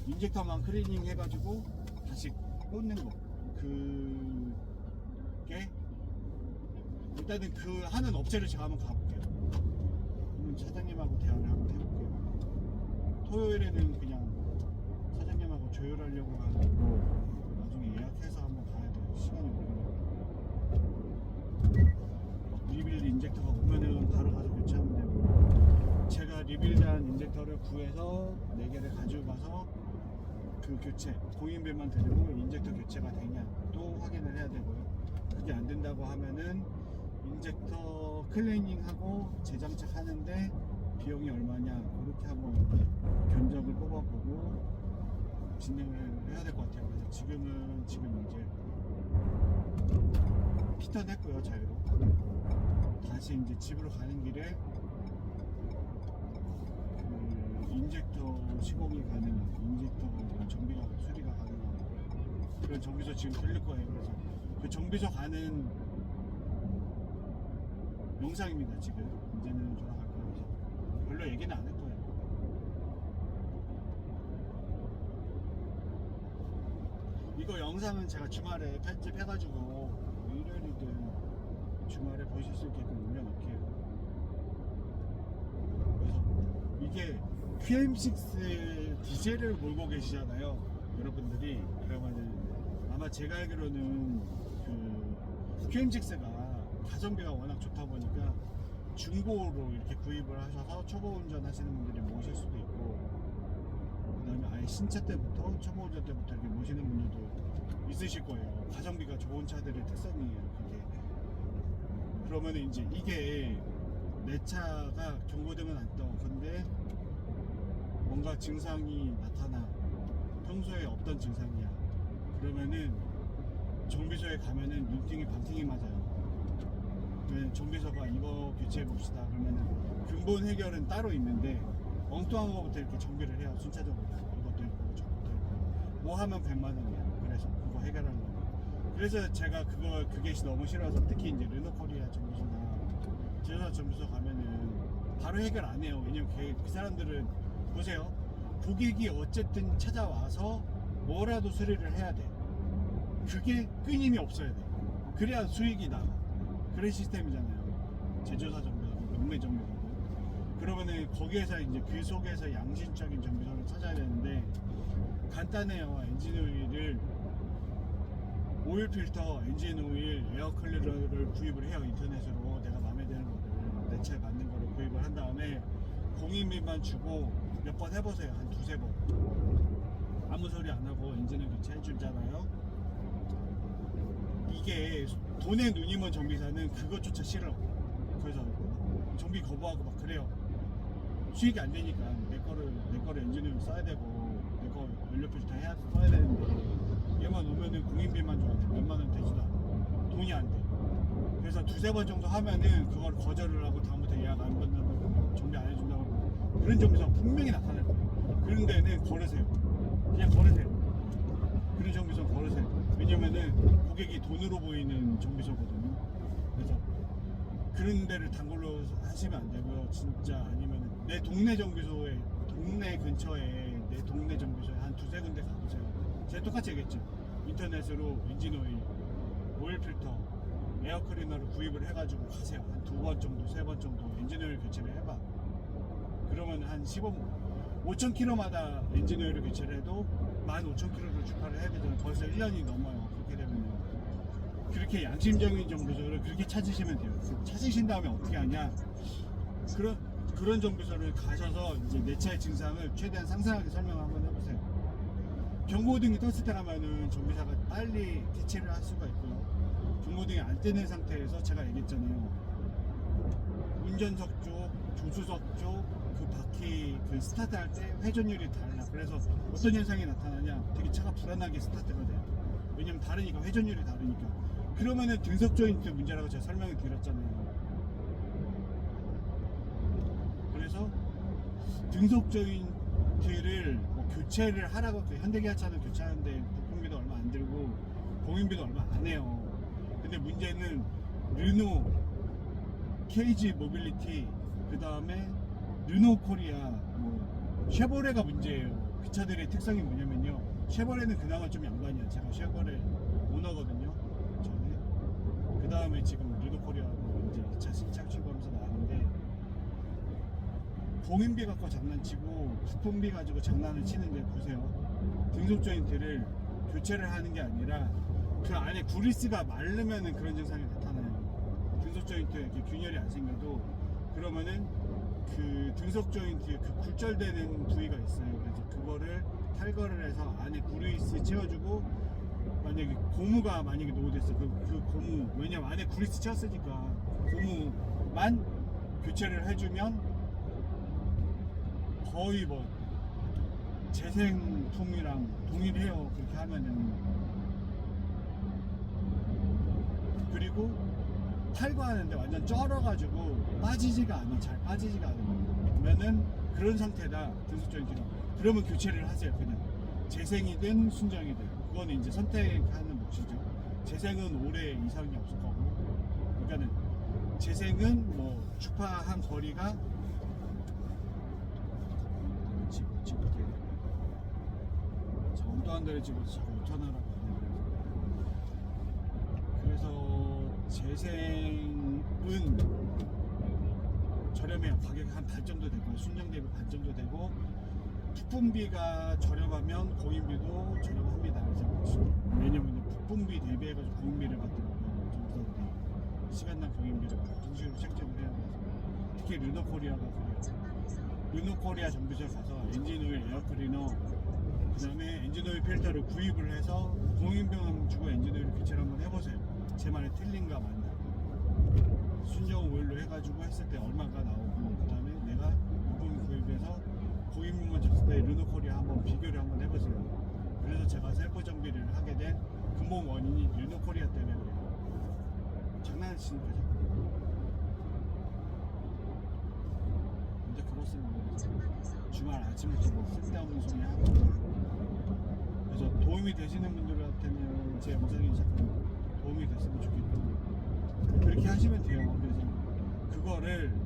인젝터만 클리닝 해가지고 다시 꽂는 거. 그게 일단은 그 하는 업체를 제가 한번 가볼게요. 그럼 사장님하고 대화를 한번 해볼게요. 토요일에는 그냥 사장님하고 조율하려고 하고 나중에 예약해서 한번 가야 돼요. 시간이 오면 리빌 인젝터가 오면은 바로 가서 교체하면 되고, 제가 리빌한 인젝터를 구해서 4개를 가지고 가서 그 교체 공인비만 드리고 인젝터 교체가 되냐 또 확인을 해야 되고요. 그게 안 된다고 하면은 인젝터 클리닝하고 재장착 하는데 비용이 얼마냐 그렇게 한번 견적을 뽑아보고 진행을 해야 될 것 같아요. 그래서 지금 이제 피턴 했고요, 자유로. 다시 이제 집으로 가는 길에 그 인젝터 시공이 가능한, 인젝터 정비가 수리가 가능한 그런 정비소 지금 들릴 거예요. 그래서 그 정비소 가는 영상입니다. 지금 이제는 돌아갈 거예요. 그래서 별로 얘기는 안 할 거예요. 이거 영상은 제가 주말에 편집해가지고 일요일이든 주말에 보실 수 있게끔 올려놓을게요. 그래서 이게 QM6 디젤을 몰고 계시잖아요, 여러분들이. 그러면은 아마 제가 알기로는 그 QM6가 가성비가 워낙 좋다 보니까 중고로 이렇게 구입을 하셔서 초보 운전하시는 분들이 모실 수도 있고, 그다음에 아예 신차 때부터 초보 운전 때부터 이렇게 모시는 분들도 있으실 거예요. 가성비가 좋은 차들의 특성이에요, 그게. 그러면 이제 이게 내 차가 경고등은 안 떠. 근데 뭔가 증상이 나타나. 평소에 없던 증상이야. 그러면은 정비소에 가면은 눈팅이 반팅이 맞아요. 정비소가 이거 교체해 봅시다. 그러면은 근본 해결은 따로 있는데 엉뚱한 거부터 이렇게 정비를 해요. 순차적으로 이것도 있고 저것도 있고 뭐 하면 100만 원이야. 그래서 그거 해결하는 거. 그래서 제가 그게 너무 싫어서, 특히 이제 르노코리아 정비소나 제조사 정비소 가면은 바로 해결 안 해요. 왜냐면 그 사람들은 보세요. 고객이 어쨌든 찾아와서 뭐라도 수리를 해야 돼. 그게 끊임이 없어야 돼. 그래야 수익이 나가. 그런 시스템이잖아요. 제조사 정비소고 경매 정비소고. 그러면은 거기에서 이제 그 속에서 양심적인 정비소를 찾아야 되는데 간단해요. 엔진 오일을 오일 필터, 엔진 오일, 에어 클리너를 구입을 해요. 인터넷으로 내가 마음에 드는 거를, 내 차에 맞는 거를 구입을 한 다음에 공인비만 주고 몇 번 해보세요. 한 2-3번. 아무 소리 안 하고 엔진을 교체해 주잖아요. 이게 돈에 눈이 먼 정비사는 그것조차 싫어. 그래서 정비 거부하고 막 그래요. 수익이 안 되니까 내 거를 엔진을 써야 되고 내 거 연료 필터 써야 되는데 얘만 오면은 공인비만 줘야 돼. 몇만 원 되지도 않아. 돈이 안 돼. 그래서 2-3번 정도 하면은 그걸 거절을 하고 다음부터 예약 안 받는다고, 정비 안 해준다고, 그런 정비사가 분명히 나타날 거예요. 그런 데는 걸으세요. 그냥 걸으세요. 그런 정비소 걸으세요. 왜냐면은 고객이 돈으로 보이는 정비소거든요. 그래서 그런 데를 단골로 하시면 안 되고요. 진짜 아니면은 내 동네 정비소에, 동네 근처에 내 동네 정비소에 한 2-3군데 가보세요. 제가 똑같이 얘기했죠. 인터넷으로 엔진 오일, 오일 필터, 에어 클리너를 구입을 해가지고 가세요. 한 2번 정도, 3번 정도 엔진 오일 교체를 해봐. 그러면 한 5,000km마다 엔진 오일을 교체를 해도 15,000km를 주파를 해야 되잖아요. 벌써 1년이 넘어요. 그렇게 되면 그렇게 양심적인 정비소를 그렇게 찾으시면 돼요. 찾으신 다음에 어떻게 하냐, 그런 정비소를 가셔서 이제 내 차의 증상을 최대한 상세하게 설명 한번 해보세요. 경고등이 떴을 때 가면은 정비사가 빨리 대체를 할 수가 있고요. 경고등이 안 뜨는 상태에서 제가 얘기했잖아요. 운전석 쪽, 조수석 쪽, 그 바퀴 그 스타트 할 때 회전율이 달라. 그래서 어떤 현상이 나타나냐, 되게 차가 불안하게 스타트가 돼요. 왜냐면 다르니까, 회전율이 다르니까. 그러면은 등속 조인트 문제라고 제가 설명을 드렸잖아요. 그래서 등속 조인트를 뭐 교체를 하라고, 그 현대기아차는 교체하는데 부품비도 얼마 안 들고 공인비도 얼마 안 해요. 근데 문제는 르노, KG 모빌리티, 그 다음에 르노 코리아, 뭐 쉐보레가 문제예요. 그 차들의 특성이 뭐냐면요, 쉐보레는 그나마 좀 양반이야. 제가 쉐보레 오너거든요, 전에. 그 다음에 지금 르노 코리아로 이제 2차 신차 출고하면서 나왔는데, 공인비 갖고 장난치고 부품비 가지고 장난을 치는데, 보세요. 등속 조인트를 교체를 하는 게 아니라 그 안에 구리스가 마르면은 그런 증상이 나타나요. 등속 조인트에 이렇게 균열이 안 생겨도, 그러면은 그 등속 조인트에 그 굴절되는 부위가 있어요. 그래서 그거를 탈거를 해서 안에 구리스 채워주고, 만약에 고무가 만약에 노후됐어, 그 고무, 왜냐면 안에 구리스 채웠으니까 고무만 교체를 해주면 거의 뭐 재생품이랑 동일해요. 그렇게 하면은. 그리고 탈거하는데 완전 쩔어가지고 빠지지가 않아. 잘 빠지지가 않으면은 그런 상태다, 등속 조인트가. 그러면 교체를 하세요. 그냥 재생이든 순정이든 그거는 이제 선택하는 몫이죠. 재생은 오래 이상이 없을 거고, 그러니까는 재생은 뭐 주파한 거리가 찍을게. 자, 엉뚱한 데를 찍어서 자꾸 유턴하라고 하네요. 그래서 재생은 저렴해요. 가격이 한 반 정도 되고, 순정 대비 반 정도 되고, 부품비가 저렴하면 공인비도 저렴합니다. 그래서 왜냐면 부품비 대비해가지고 공인비를 받더라고요. 정부사들이 시간당 공인비를 정식으로 책정을 해요. 특히 르노 코리아가 그래요. 르노 코리아 정비소에 가서 엔진오일, 에어클리너, 그 다음에 엔진오일 필터를 구입을 해서 공인비만 주고 엔진오일 교체를 한번 해보세요. 제 말이 틀린가 맞나. 순정 오일로 해가지고 했을 때 얼마가 나오고, 그 다음에 내가 부품 구입해서 고객님만 줬을 때 르노 코리아 한번 비교를 한번 해보세요. 그래서 제가 셀프 정비를 하게 된 근본 원인이 르노 코리아 때문에 그래요. 장난치는 거죠. 근데 그렇습니다. 주말 아침부터 뭐 쓸데없는 소리 하고. 그래서 도움이 되시는 분들한테는 제 영상이 잠깐 도움이 됐으면 좋겠고, 그렇게 하시면 돼요. 그래서 그거를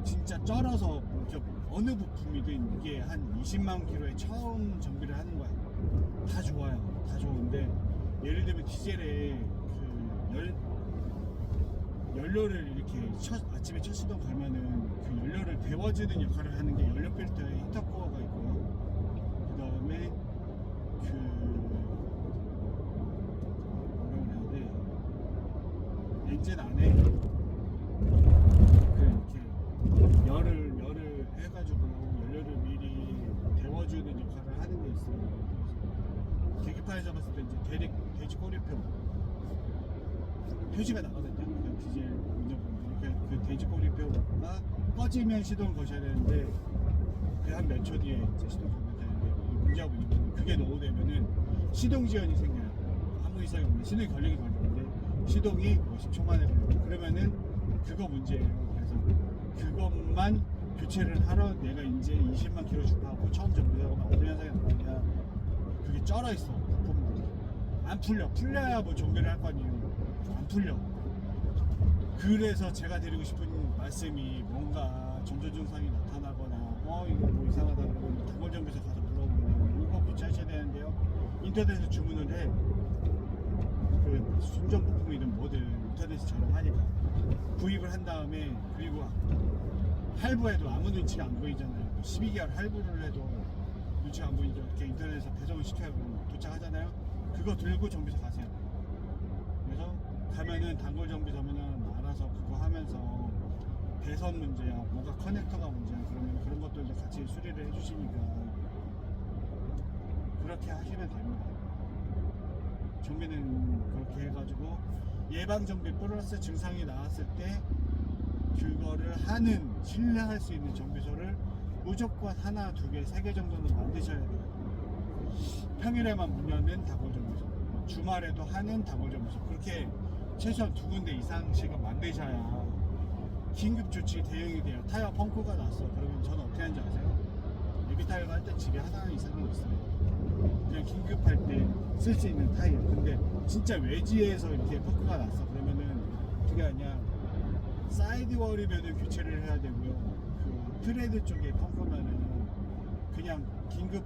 진짜 쩔어서 어느 부품이든 이게 한 20만 킬로에 처음 정비를 하는 거야. 다 좋아요. 다 좋은데, 예를 들면 디젤에 그 연료를 이렇게 아침에 첫 시동 걸면은 그 연료를 데워주는 역할을 하는 게 연료 필터에 히터코어가 있고요. 그 다음에 그 뭐라고 해야 돼? 엔진 안에 이렇게 열을 해가지고 연료를 미리 데워주는 역할을 하는 게 있어요. 그래서 계기판에서 봤을 때 이제 돼지 꼬리표 표시가 나거든요. 그 디젤 운전분들 그 돼지 꼬리표가 꺼지면 시동을 거셔야 되는데, 그 한 몇 초 뒤에 이제 시동 걸면 되는데, 문제가 뭐냐면 그게 노후되면은 시동 지연이 생겨요. 아무 이상이 없는데 시동이 걸리긴 걸리는데 시동이 뭐 10초 만에 걸리고, 그러면은 그거 문제예요. 그래서 그것만 교체를 하러 내가 이제 20만 킬로 주파하고 처음 정비하고 어떤 현상이 나느냐, 그게 쩔어 있어. 부품들이 안 풀려야 뭐 정비를 할 거 아니에요. 안 풀려. 그래서 제가 드리고 싶은 말씀이, 뭔가 전조 증상이 나타나거나 이거 뭐 이상하다 그러면 단골정비소 가서 물어보면 이거 교체하셔야 되는데요, 인터넷에서 주문을 해. 그 순정 부품이든 뭐든 인터넷에 저렴하니까 구입을 한 다음에, 그리고 할부해도 아무 눈치가 안 보이잖아요. 12개월 할부를 해도 눈치가 안 보이죠. 이렇게 인터넷에서 배송을 시켜요. 도착하잖아요. 그거 들고 정비소 가세요. 그래서 가면은 단골 정비소면은 알아서 그거 하면서 배선 문제야, 뭐가 커넥터가 문제야, 그러면 그런 것들도 같이 수리를 해주시니까 그렇게 하시면 됩니다. 정비는 그렇게 해가지고 예방 정비 플러스 증상이 나왔을 때 그거를 하는, 신뢰할 수 있는 정비소를 무조건 하나, 두 개, 세 개 정도는 만드셔야 돼요. 평일에만 문 여는 단골 정비소, 주말에도 하는 단골 정비소, 그렇게 최소한 두 군데 이상씩은 만드셔야 긴급 조치 대응이 돼요. 타이어 펑크가 났어. 그러면 저는 어떻게 하는지 아세요? 예비 타이어가 할 때 집에 하나 이상은 있어요. 그냥 긴급할 때 쓸 수 있는 타이어. 근데 진짜 외지에서 이렇게 펑크가 났어. 그러면 그게 아니야. 사이드월이면은 교체를 해야 되고요. 그 트레드 쪽에 펑크면은 그냥 긴급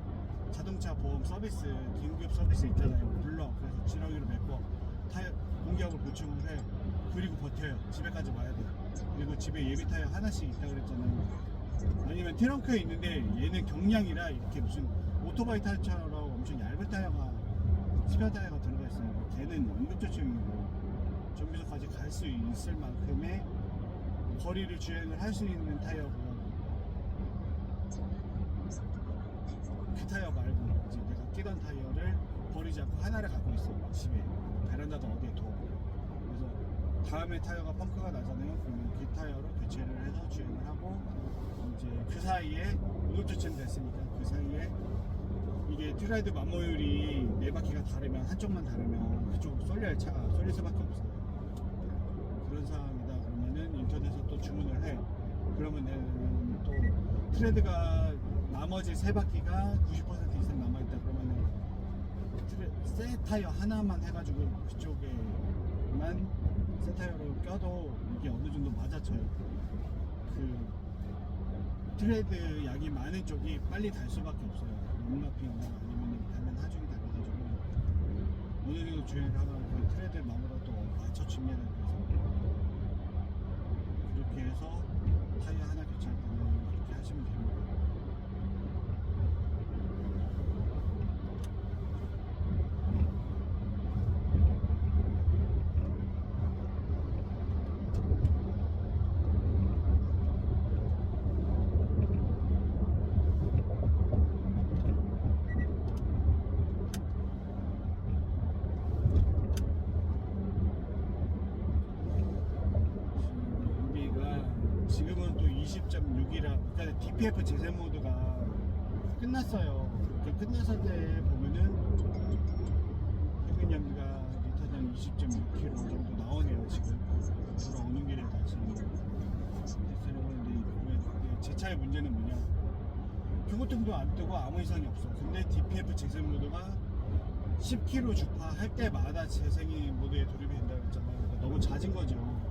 자동차 보험 서비스, 긴급 서비스 있잖아요. 불러. 그래서 지렁이로 메꿔 타이어 공기압을 보충을 해. 그리고 버텨요. 집에까지 와야 돼. 그리고 집에 예비 타이어 하나씩 있다 그랬잖아요. 아니면 트렁크에 있는데 얘는 경량이라 이렇게 무슨 오토바이 타이어처럼 엄청 얇은 타이어가 스페어 타이어가 들어가 있어요. 걔는 응급조치용이고 정비소까지 갈 수 있을 만큼의 거리를 주행을 할 수 있는 타이어고, 그 타이어 말고 이제 내가 끼던 타이어를 버리지 않고 하나를 갖고 있어. 집에 베란다도 어디에 둬. 그래서 다음에 타이어가 펑크가 나잖아요. 그러면 그 타이어로 교체를 해서 주행을 하고, 이제 그 사이에 응급조치는 됐으니까 그 사이에 이게 트라이드 마모율이 네 바퀴가 다르면, 한쪽만 다르면 그쪽 쏠릴 차가 쏠릴 수밖에 없어요. 그런 상황이다 그러면은 인터넷에서 또 주문을 해. 그러면 내는 또 트레드가 나머지 세 바퀴가 90% 이상 남아있다 그러면은 새 타이어 하나만 해가지고 그쪽에만 새 타이어로 껴도 이게 어느 정도 맞아쳐요. 그 트레드 양이 많은 쪽이 빨리 달 수밖에 없어요. 너무 높이거나 아니면 달면 하중이 달려가지고 어느 정도 주행을 하면 그 트레드 마모가 또 맞춰줍니다. 그래서 그렇게 해서 타이어 하나 교체할 때는 그렇게 하시면 됩니다. 지금은 또 20.6이라, 그러니까 DPF 재생 모드가 끝났어요. 그러니까 끝났을 때 보면은 평균 연비가 리터당 20.6km 정도 나오네요. 지금 돌아오는 길에 다시 근데 제 차의 문제는 뭐냐, 경고등도 안 뜨고 아무 이상이 없어. 근데 DPF 재생 모드가 10km 주파 할 때마다 재생이 모드에 돌입이 된다고 했잖아요. 그러니까 너무 잦은 거죠.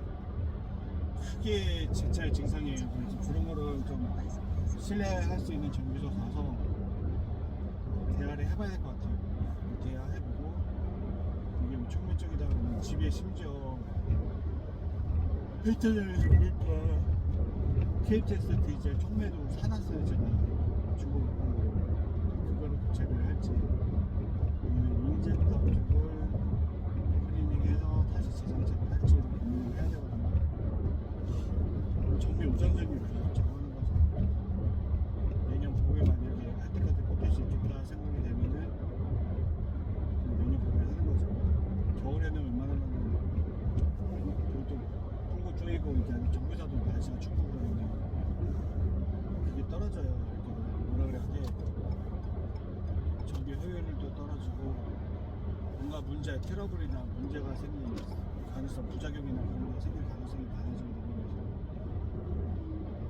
크게 제 차의 증상이에요. 그래서 그런 거를 좀 신뢰할 수 있는 정비소 가서 대화를 해봐야 될 것 같아요. 대화해보고 이게 뭐 총매적이다 그러면 집에 심지어 헬스장에서 보니까 KTX 디젤 총매도 사놨어요. 제가 주고 그거를 교체를 할지 아니면 인젝터 쪽을 클리닝해서 다시 재장착을 할지 고민을 해야 되거든요. 정비 우선적인 거 정하는 거죠. 내년 봄에 만약에 할 때까지 버틸 수 있겠다 생각이 되면은 내년 봄에 하는 거죠. 겨울에는 웬만하면 보통 폭우 쪼이고 이제 정비사도 날씨가 춥고 그러면 그게 떨어져요. 이렇게 뭐라 그래야 돼, 정비 효율도 떨어지고 뭔가 문제, 트러블이나 문제가 생길 가능성, 부작용이나 그런 게 생길 가능성이 많아지거든요.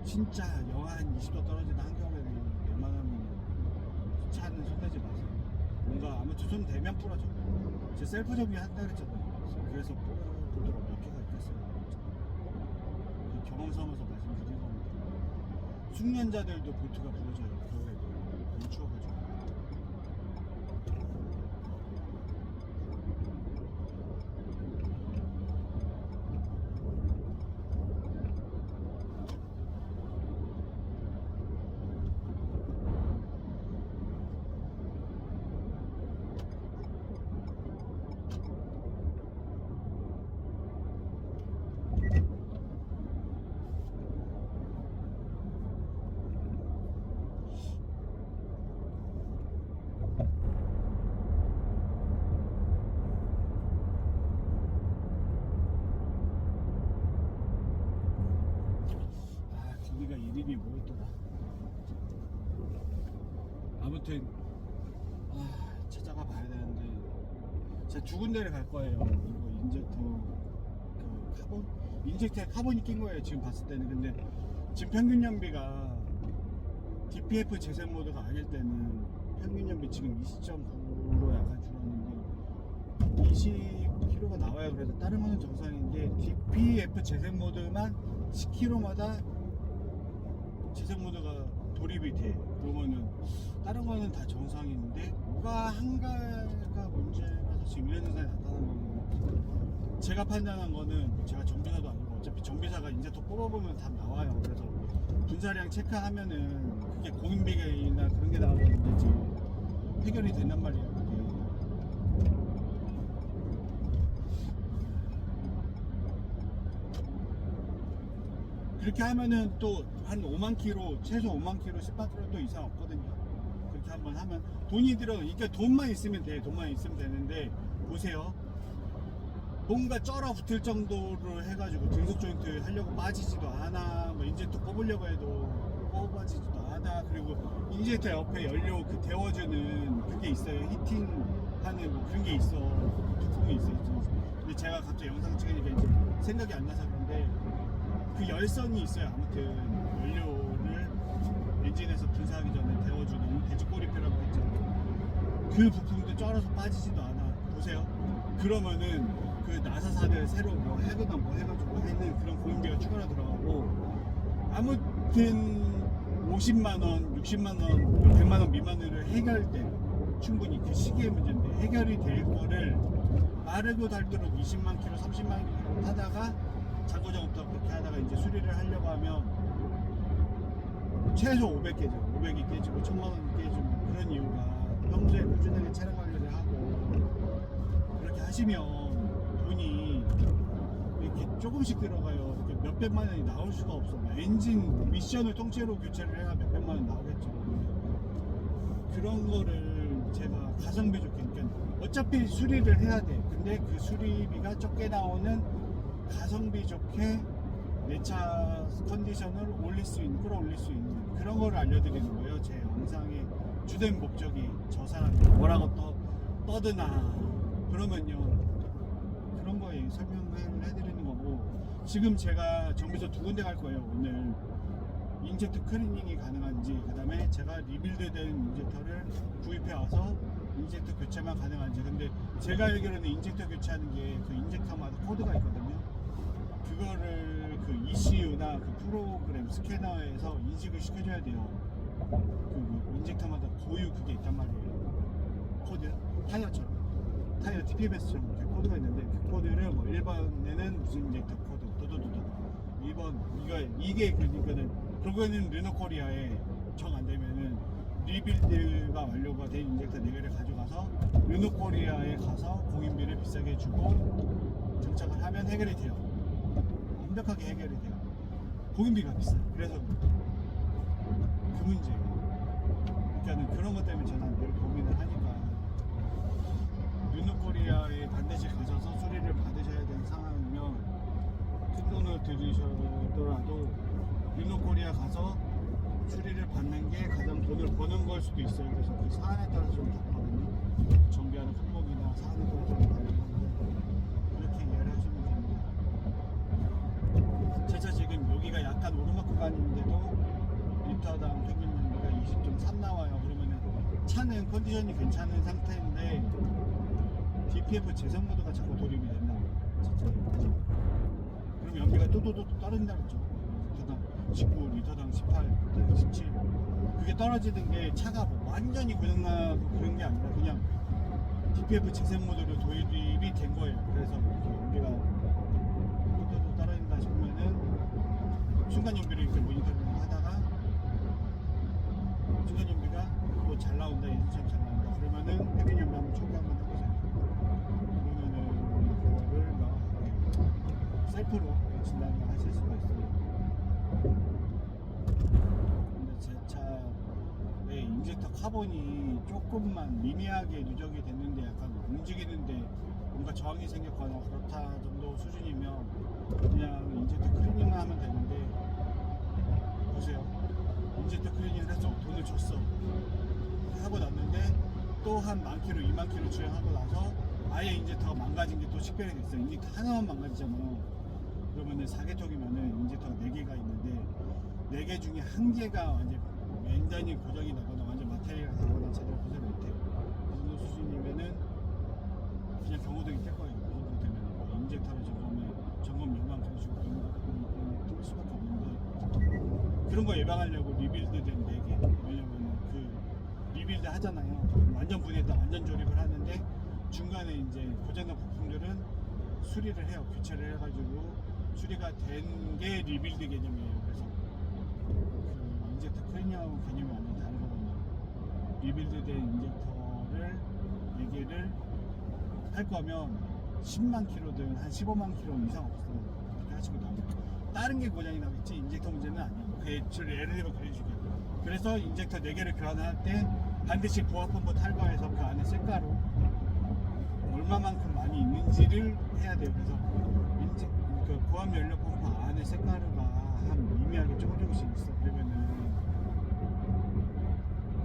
진짜 영하 한 20도 떨어지는 한겨울에는 웬만하면 차는 손대지 마세요. 뭔가 아무튼 손 대면 부러져. 제 셀프 정비 한다 그랬잖아요. 그래서 볼트가 몇 개가 있겠어요. 경험 삼아서 말씀드리는 겁니다. 숙련자들도 볼트가 부러져요. 겨울에도 너무 추워가지고. 거기가 이름이 뭐였더라. 아무튼 찾아가 봐야 되는데 제가 두 군데를 갈 거예요. 이거 인젝터 그 카본? 인젝터에 카본이 낀 거예요. 지금 봤을 때는. 근데 지금 평균 연비가 DPF 재생 모드가 아닐 때는 평균 연비 지금 20.9로 약간 줄었는데 20km 키로가 나와요. 그래서 다른 거는 정상인데 DPF 재생 모드만 10km마다 재생 모드가 돌입이 돼. 그러면은 다른 거는 다 정상인데 뭐가 한 가지가 문제라서 지금 이런 현상이 나타나는 거고, 제가 판단한 거는 제가 정비사도 아니고 어차피 정비사가 이제 또 뽑아보면 다 나와요. 그래서 분사량 체크하면은 그게 공인비계나 그런 게 나오면 문제지 해결이 된단 말이에요. 그게. 그렇게 하면은 또 한 5만 킬로, 최소 5만 킬로, 10만 킬로 또 이상 없거든요. 그렇게 한번 하면 돈이 들어. 그러니까 돈만 있으면 돼. 돈만 있으면 되는데 보세요. 뭔가 쩔어 붙을 정도로 해가지고 등속 조인트 하려고 빠지지도 않아. 뭐 인젝터 뽑으려고 해도 뽑아지지도 않아. 그리고 인젝터 옆에 연료 그 데워주는 그게 있어요. 히팅하는 뭐 그런 게 있어. 부품이 있어요. 근데 제가 갑자기 영상 찍으니까 이제 생각이 안 나서 그런데 그 열선이 있어요. 아무튼 연료를 엔진에서 분사하기 전에 데워주는 돼지꼬리표라고 했죠. 그 부품도 쩔어서 빠지지도 않아. 보세요. 그러면은 그 나사사들 새로 뭐 해거나 뭐 해가지고 하는 그런 공인비가 추가로 들어가고, 아무튼 50만원, 60만원, 100만원 미만으로 해결돼. 충분히 그 시기의 문제인데 해결이 될 거를 마르고 닳도록 20만 킬로, 30만 킬로 타다가 잔고 작업도 그렇게 하다가 이제 수리를 하려고 하면 최소 500 깨져. 500이 깨지고 1000만원이 깨지고. 그런 이유가 평소에 꾸준하게 차량 관리를 하고 그렇게 하시면 돈이 이렇게 조금씩 들어가요. 이렇게 몇백만 원이 나올 수가 없어. 엔진 미션을 통째로 교체를 해야 몇백만 원 나오겠죠. 그런 거를 제가 가성비 좋게, 그러니까 어차피 수리를 해야 돼. 근데 그 수리비가 적게 나오는 가성비 좋게 내 차 컨디션을 올릴 수 있는, 끌어올릴 수 있는 그런 거를 알려드리는 거예요. 제 영상의 주된 목적이 저 사람이 뭐라고 떠드나 그러면요, 그런 거에 설명을 해드리는 거고. 지금 제가 정비소 2군데 갈 거예요. 오늘 인젝터 클리닝이 가능한지, 그 다음에 제가 리빌드된 인젝터를 구입해 와서 인젝터 교체만 가능한지. 근데 제가 알기로는 인젝터 교체하는 게 그 인젝터마다 코드가 있거든요. 그거를 그 ECU나 그 프로그램 스캐너에서 인식을 시켜줘야 돼요. 그 인젝터마다 고유 그게 있단 말이에요. 코드, 타이어처럼, 타이어 TPMS처럼 이렇게 코드가 있는데 그 코드를 뭐 1번에는 무슨 인젝터 코드 도도도도, 2번 이게 그러니까는 그거는 르노코리아에 정 안 되면은 리빌드가 완료가 된 인젝터 4개를 가져가서 르노코리아에 가서 공인비를 비싸게 주고 장착을 하면 해결이 돼요. 완벽하게 해결이 돼요. 공인비가 비싸요. 그래서 그 문제예요. 그러니까 그런 것 때문에 저는 늘 고민을 하니까 르노코리아에 반드시 가셔서 수리를 받으셔야 되는 상황이면 큰 돈을 들이셔더라도 르노코리아 가서 수리를 받는 게 가장 돈을 버는 걸 수도 있어요. 그래서 그 사안에 따라서 좀 다르거든요. 정비하는 품목이나 사안에 따라서 좀 다르거든요. 이렇게 이해를 하시면 됩니다. 제 차 지금 여기가 약간 오르막 구간인데도 리터당 평균 연비가 20.3 나와요. 그러면은 차는 컨디션이 괜찮은 상태인데 DPF 재생 모드가 자꾸 돌입이 된다고. 진짜. 그럼 연비가 또또또 떨어진다 그랬죠. 리터당 19, 리터당 18, 리터당 17. 그게 떨어지는 게 차가 뭐 완전히 고장나고 그런 게 아니라 그냥 DPF 재생 모드로 도입이 된 거예요. 그래서 이렇게 연비가 또또또 떨어진다 싶으면은 순간 연비를 이렇게 모니터링 하다가 순간 연비가 뭐 잘 나온다, 예전처럼 잘 나온다 그러면은 평균 연비 한번 초기 한번 해보세요. 그러면은 그거를 막 셀프로 진단을 하실 수가 있어요. 근데 제 차의 인젝터 카본이 조금만 미미하게 누적이 됐는데 약간 움직이는데 뭔가 저항이 생겼거나 그렇다 정도 수준이면 그냥 인젝터 클리닝만 하면 되는데, 보세요. 인젝터 클리닝을 해서 돈을 줬어. 하고 났는데 또 한 10,000km, 20,000km 주행하고 나서 아예 인젝터가 망가진 게 또 식별이 됐어요. 인젝터 하나만 망가지잖아요. 그러면은 4개통이면은 인젝터가 4개가 있는데 4개 중에 1개가 완전 완전히 고장이 나거나 완전 마테리얼이 나거나 제대로 고생을 못해요. 그 정도 수준이면은 그냥 경호등이 뗄 거예요. 그 정도 되면. 인젝터를 점검료만 그래주고 그럴 수밖에 없는데, 그런 거 예방하려고 리빌드된 4개, 왜냐면 그 리빌드 하잖아요. 완전 분해했다 완전 조립을 하는데 중간에 이제 고장난 부품들은 수리를 해요. 교체를 해가지고 수리가 된 게 리빌드 개념이에요. 그래서 그 인젝터 클리닝하고 개념이 완전 다르거든요. 리빌드된 인젝터를 4개를 할 거면 10만 킬로든 한 15만 킬로 이상 없어요. 그렇게 하시고 나면 다른 게 고장이 나겠지 인젝터 문제는 아니에요. 예를 들면 그래주게요. 그래서 인젝터 4개를 교환할 때 반드시 고압펌프 탈거해서 그 안에 쇳가루 얼마만큼 많이 있는지를 해야 돼요. 그래서 그 고압 연료 펌프 안에 쇳가루가 한 미미하게 조금씩 있어. 그러면은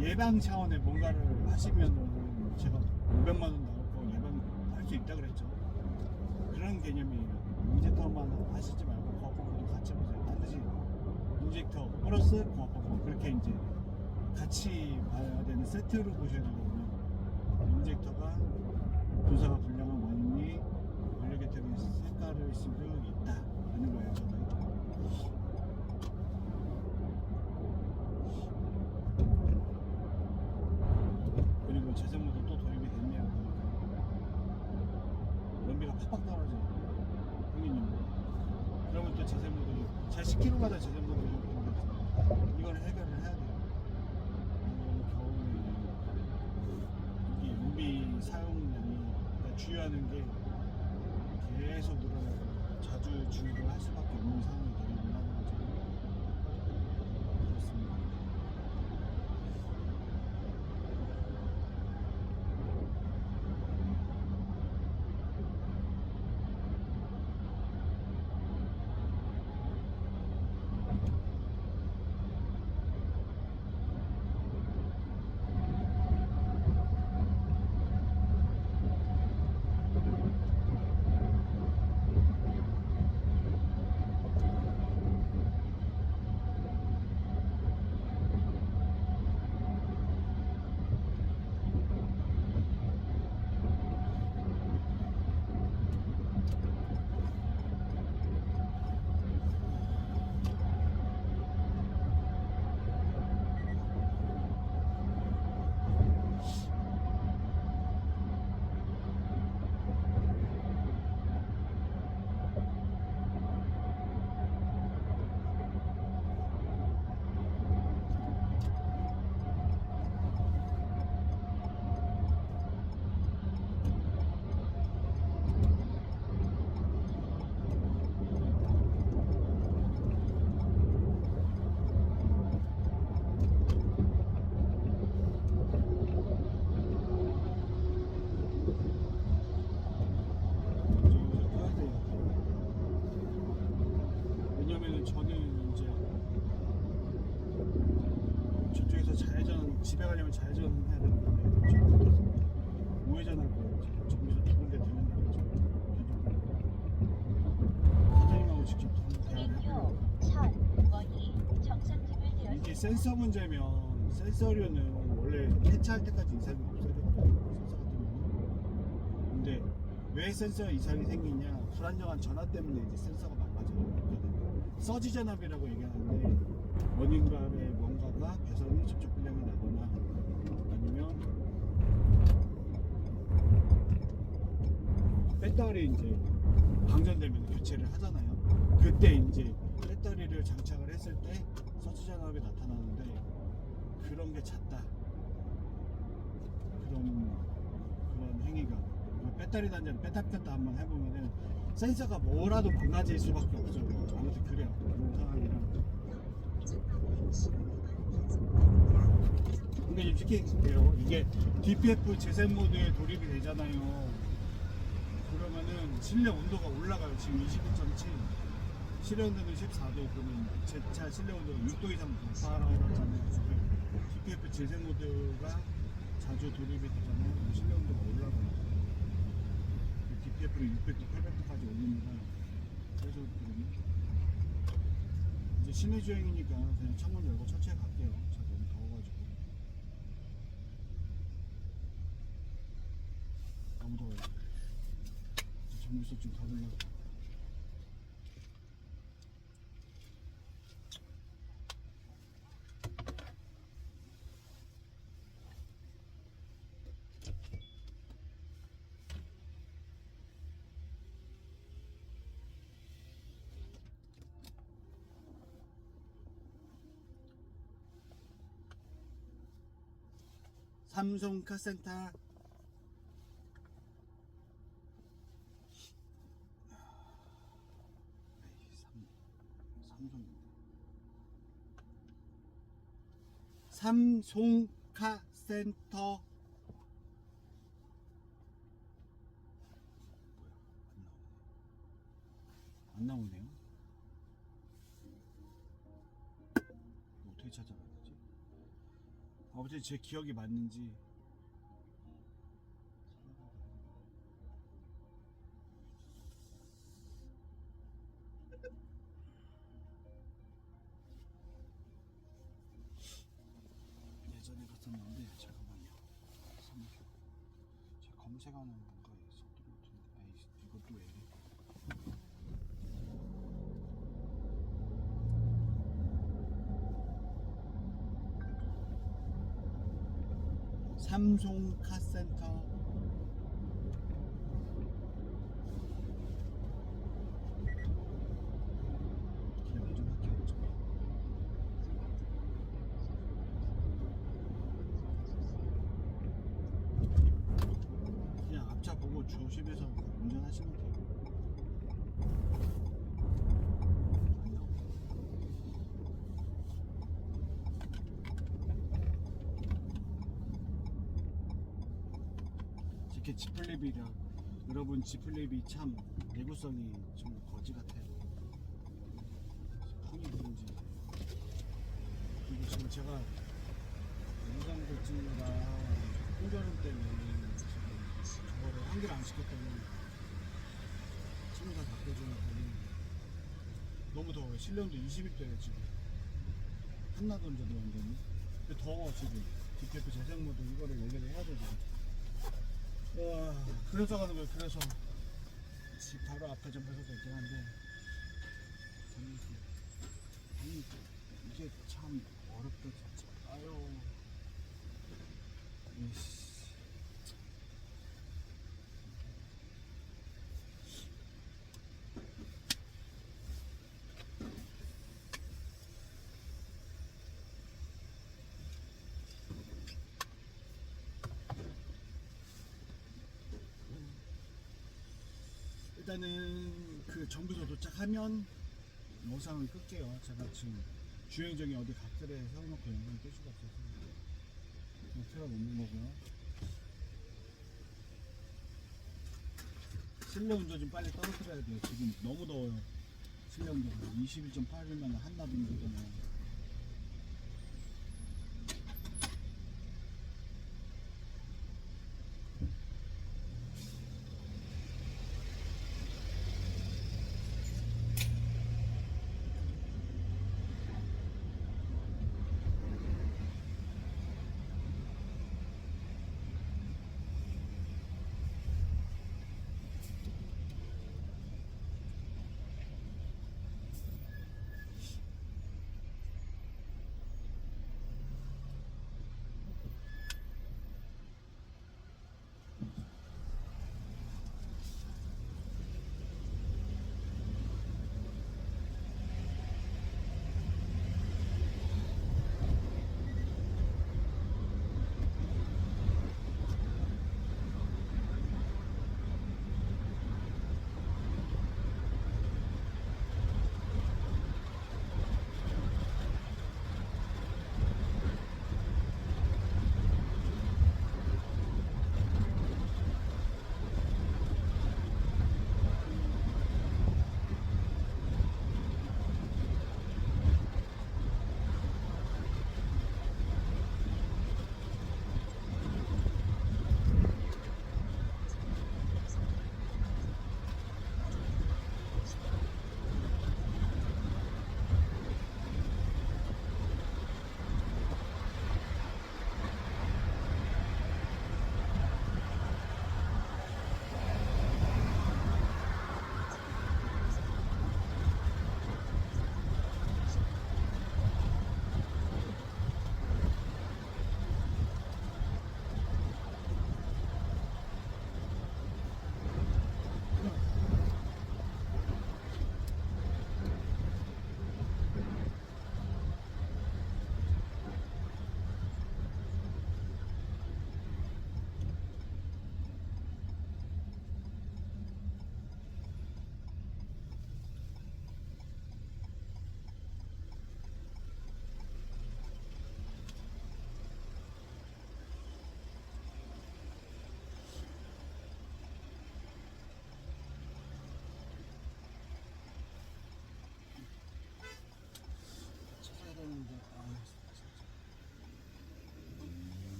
예방 차원의 뭔가를 하시면은 제가 500만 원 나올 거 예방할 수 있다 그랬죠. 그런 개념이에요. 인젝터만 하시지 말고 고압펌프도 같이 보세요. 반드시 인젝터 플러스 고압펌프 그렇게 이제 같이 봐야 되는 세트로 보셔야 되거든요. 인젝터가 분사가 불량한 원인이 연료 개통에 색깔을 수도 있다 하는 거예요. 저는. 그리고 재생모드 또 도입이 됐네요. 연비가 팍팍 떨어져요. 형님. 그러면 또 재생모드 제 10km마다 재생모드 이걸 해결을 해야 돼요. 겨울에 이게 연비 사용량이 주의하는 게 계속 늘어나고 자주 주의를 할 수밖에 없는 상황이 되는 거죠. 그렇습니다. 왜냐면은 저는 이제 저쪽에서 좌회전 집에 가려면 좌회전 해야 되는데 우회전할 거예요. 저기서 두 군데 들린다고 했죠. 사장님하고 직접 대화를 해보려고. 이게 센서 문제면 센서류는 원래 폐차할 때까지 이상이 없어졌거든요. 센서 같은 경우는. 근데 왜 센서 이상이 생기냐? 불안정한 전화 때문에 이제 센서가 망가져요. 서지 전압이라고 얘기하는데 원인간의 뭔가가 배선이 접촉 불량이 나거나 아니면 배터리 이제 방전되면 교체를 하잖아요. 그때 이제 배터리를 장착을 했을 때 서지 전압이 나타나는데 그런 게 잦다. 그런 행위가 배터리 단자를 뺐다 꼈다 한번 해보면은 센서가 뭐라도 망가질 수밖에 없어요. 아무튼 그래요. 그런 상황이라. 근데 솔직히 그래요. 이게 DPF 재생 모드에 돌입이 되잖아요. 그러면은 실내 온도가 올라가요. 지금 29.7. 실내 온도는 14도. 그러면 제 차 실내 온도가 6도 이상 높아라고 했잖아요. DPF 재생 모드가 자주 돌입이 되잖아요. 실내 온도가 올라가요. DPF를 600도, 800도까지 올립니다. 그래서 이제 시내 주행이니까 그냥 창문 열고 천천히 갈게요. 차 너무 더워가지고. 너무 더워요. 정비 여기서 좀 더 눌러. 삼성 카센터. 삼성 카센터. 안 나오네요. 어떻게 찾아가야 되지? 아버지 제 기억이 맞는지. 예전에 갔었는데 잠깐만요. 제가 검색하는 건가에 속도가 같은데. 아이 이것도 왜 이래? 삼성 카센터. 그냥 운전할게요. 그냥 앞차 보고 조심해서 운전하시면 돼요. 안 나오네. 이렇게 지플랩이라 여러분 지플랩이 참 내구성이 좀 거지 같아요. 폰이 뭔지. 그리고 지금 제가 영상고증이랑 홍조름 때문에 지금 저거를 환기를 안 시켰더니 친구가 바꿔주니까 너무 더워요. 실내온도 20도예요 지금. 한나던데 완전히. 근데 더워 지금. DPF 재생모드 이거를 얘기를 해야 되죠. 와, 그래서 가는 거예요. 그래서 집 바로 앞에 좀 회사가 있긴 한데 아니, 이게 참 어렵다 진짜. 아유 이씨. 일단은 그 정비소 도착하면 영상을 끌게요. 제가 지금 주행정이 어디 각들에 세워놓고 영상을 끌 수가 없어서 그냥 틀어놓는 거고요. 실내 온도 좀 빨리 떨어뜨려야 돼요. 지금 너무 더워요. 실내 온도가 21.8이면 한낮 온도잖아요.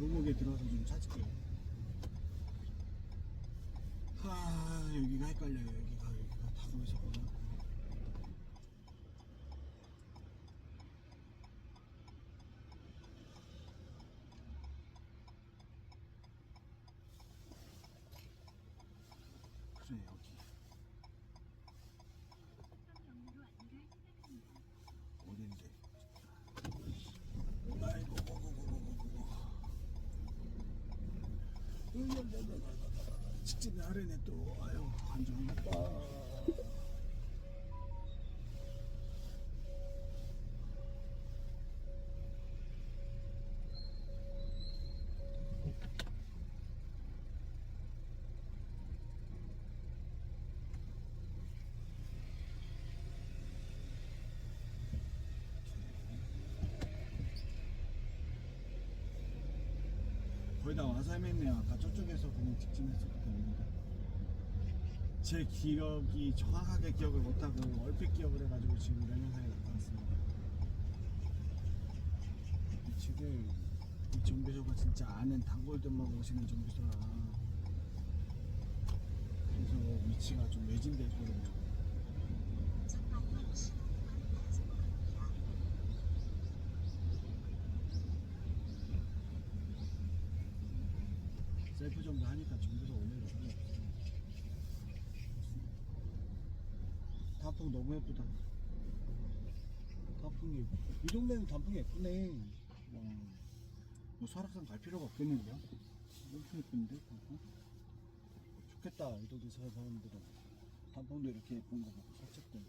골목에 들어가서 좀 찾을게요. 여기가 헷갈려요. 여기가 다솜에서구나. 그래, 여기. 어딘데? 아이고, 직진이 하려네 또. 아유, 관종 나빠. 거의 다 와서 헤맸네요. 아까 저쪽에서 그냥 직진했었거든요. 제 기억이 정확하게 기억을 못하고 얼핏 기억을 해가지고 지금 명령사에 나타났습니다. 지금 이 정비소가 진짜 아는 단골들만 오시는 정비소라 그래서 위치가 좀 외진데 있거든요. 잠깐만 신호 위반 단속으로 갑니다. 셀프 정비 하니까 정비소 올려도 필요 없어. 단풍 너무 예쁘다. 단풍이 이 동네는 단풍이 예쁘네. 와, 뭐 설악산 갈 필요가 없겠는데요? 엄청 예쁜데 단풍? 좋겠다. 이 동네 사람들은 단풍도 이렇게 예쁜 거 보고 산책도.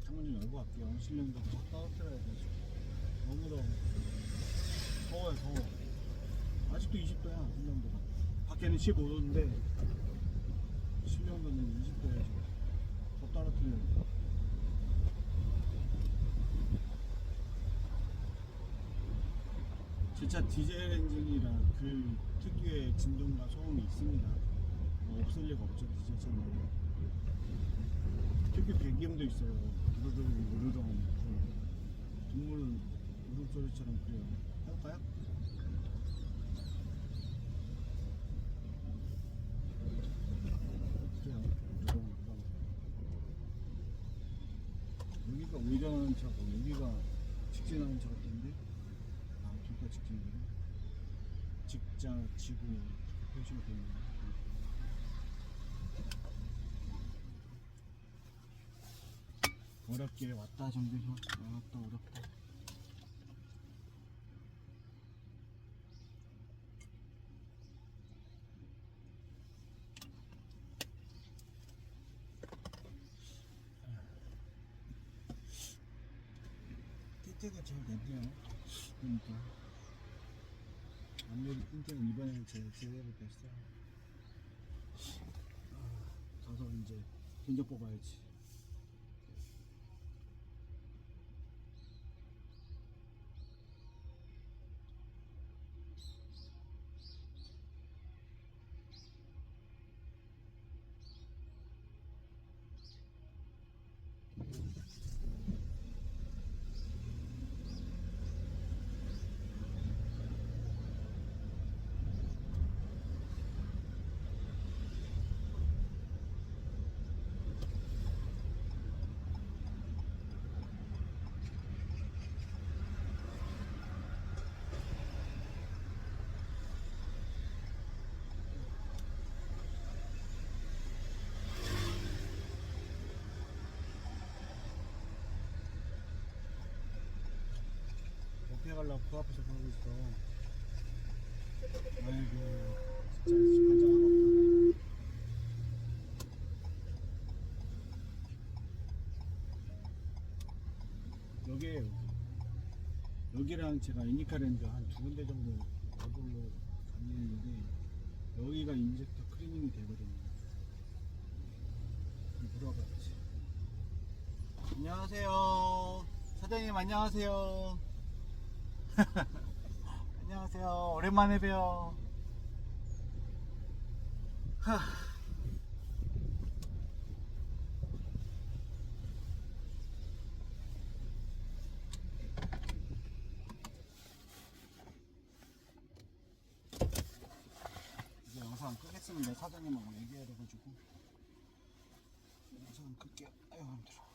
창문 좀 열고 갈게요. 실내도 확 따뜻해야 돼. 너무 더워요. 더워. 아직도 20도야 실내온도가. 밖에는 15도인데 실내온도는 20도야 지금. 더 떨어뜨려요. 제 차 디젤 엔진이라 그 특유의 진동과 소음이 있습니다. 없을 리가 없죠 디젤 차는. 특유 배기음도 있어요. 우르르 동물 울음소리처럼 그래요. 해볼까요? 그래요. 여기가 우회전하는 차고 여기가 직진하는 차 같은데 둘 다 직진이네. 직자, 지구 표시가 되어 있는. 어렵게 왔다 정비소. 어렵다. 틴트가 잘 됐네요. 그러니까 아무래도 틴트는 이번에는 제대로 됐어요. 가서 이제 견적 뽑아야지. 옆에 가려고 그 앞에서 가고 있어. 아이고 진짜 환장하겠다. 여기에요. 여기랑 제가 인디카랜드 한 두 군데 정도 거꾸로 다니는데 여기가 인젝터 클리닝이 되거든요. 물어봤지. 안녕하세요. 사장님 안녕하세요. 안녕하세요. 오랜만에 봬요. 영상 끄겠으면 내 사장님하고 얘기해야 돼가지고 영상 끌게요. 아유 힘들어.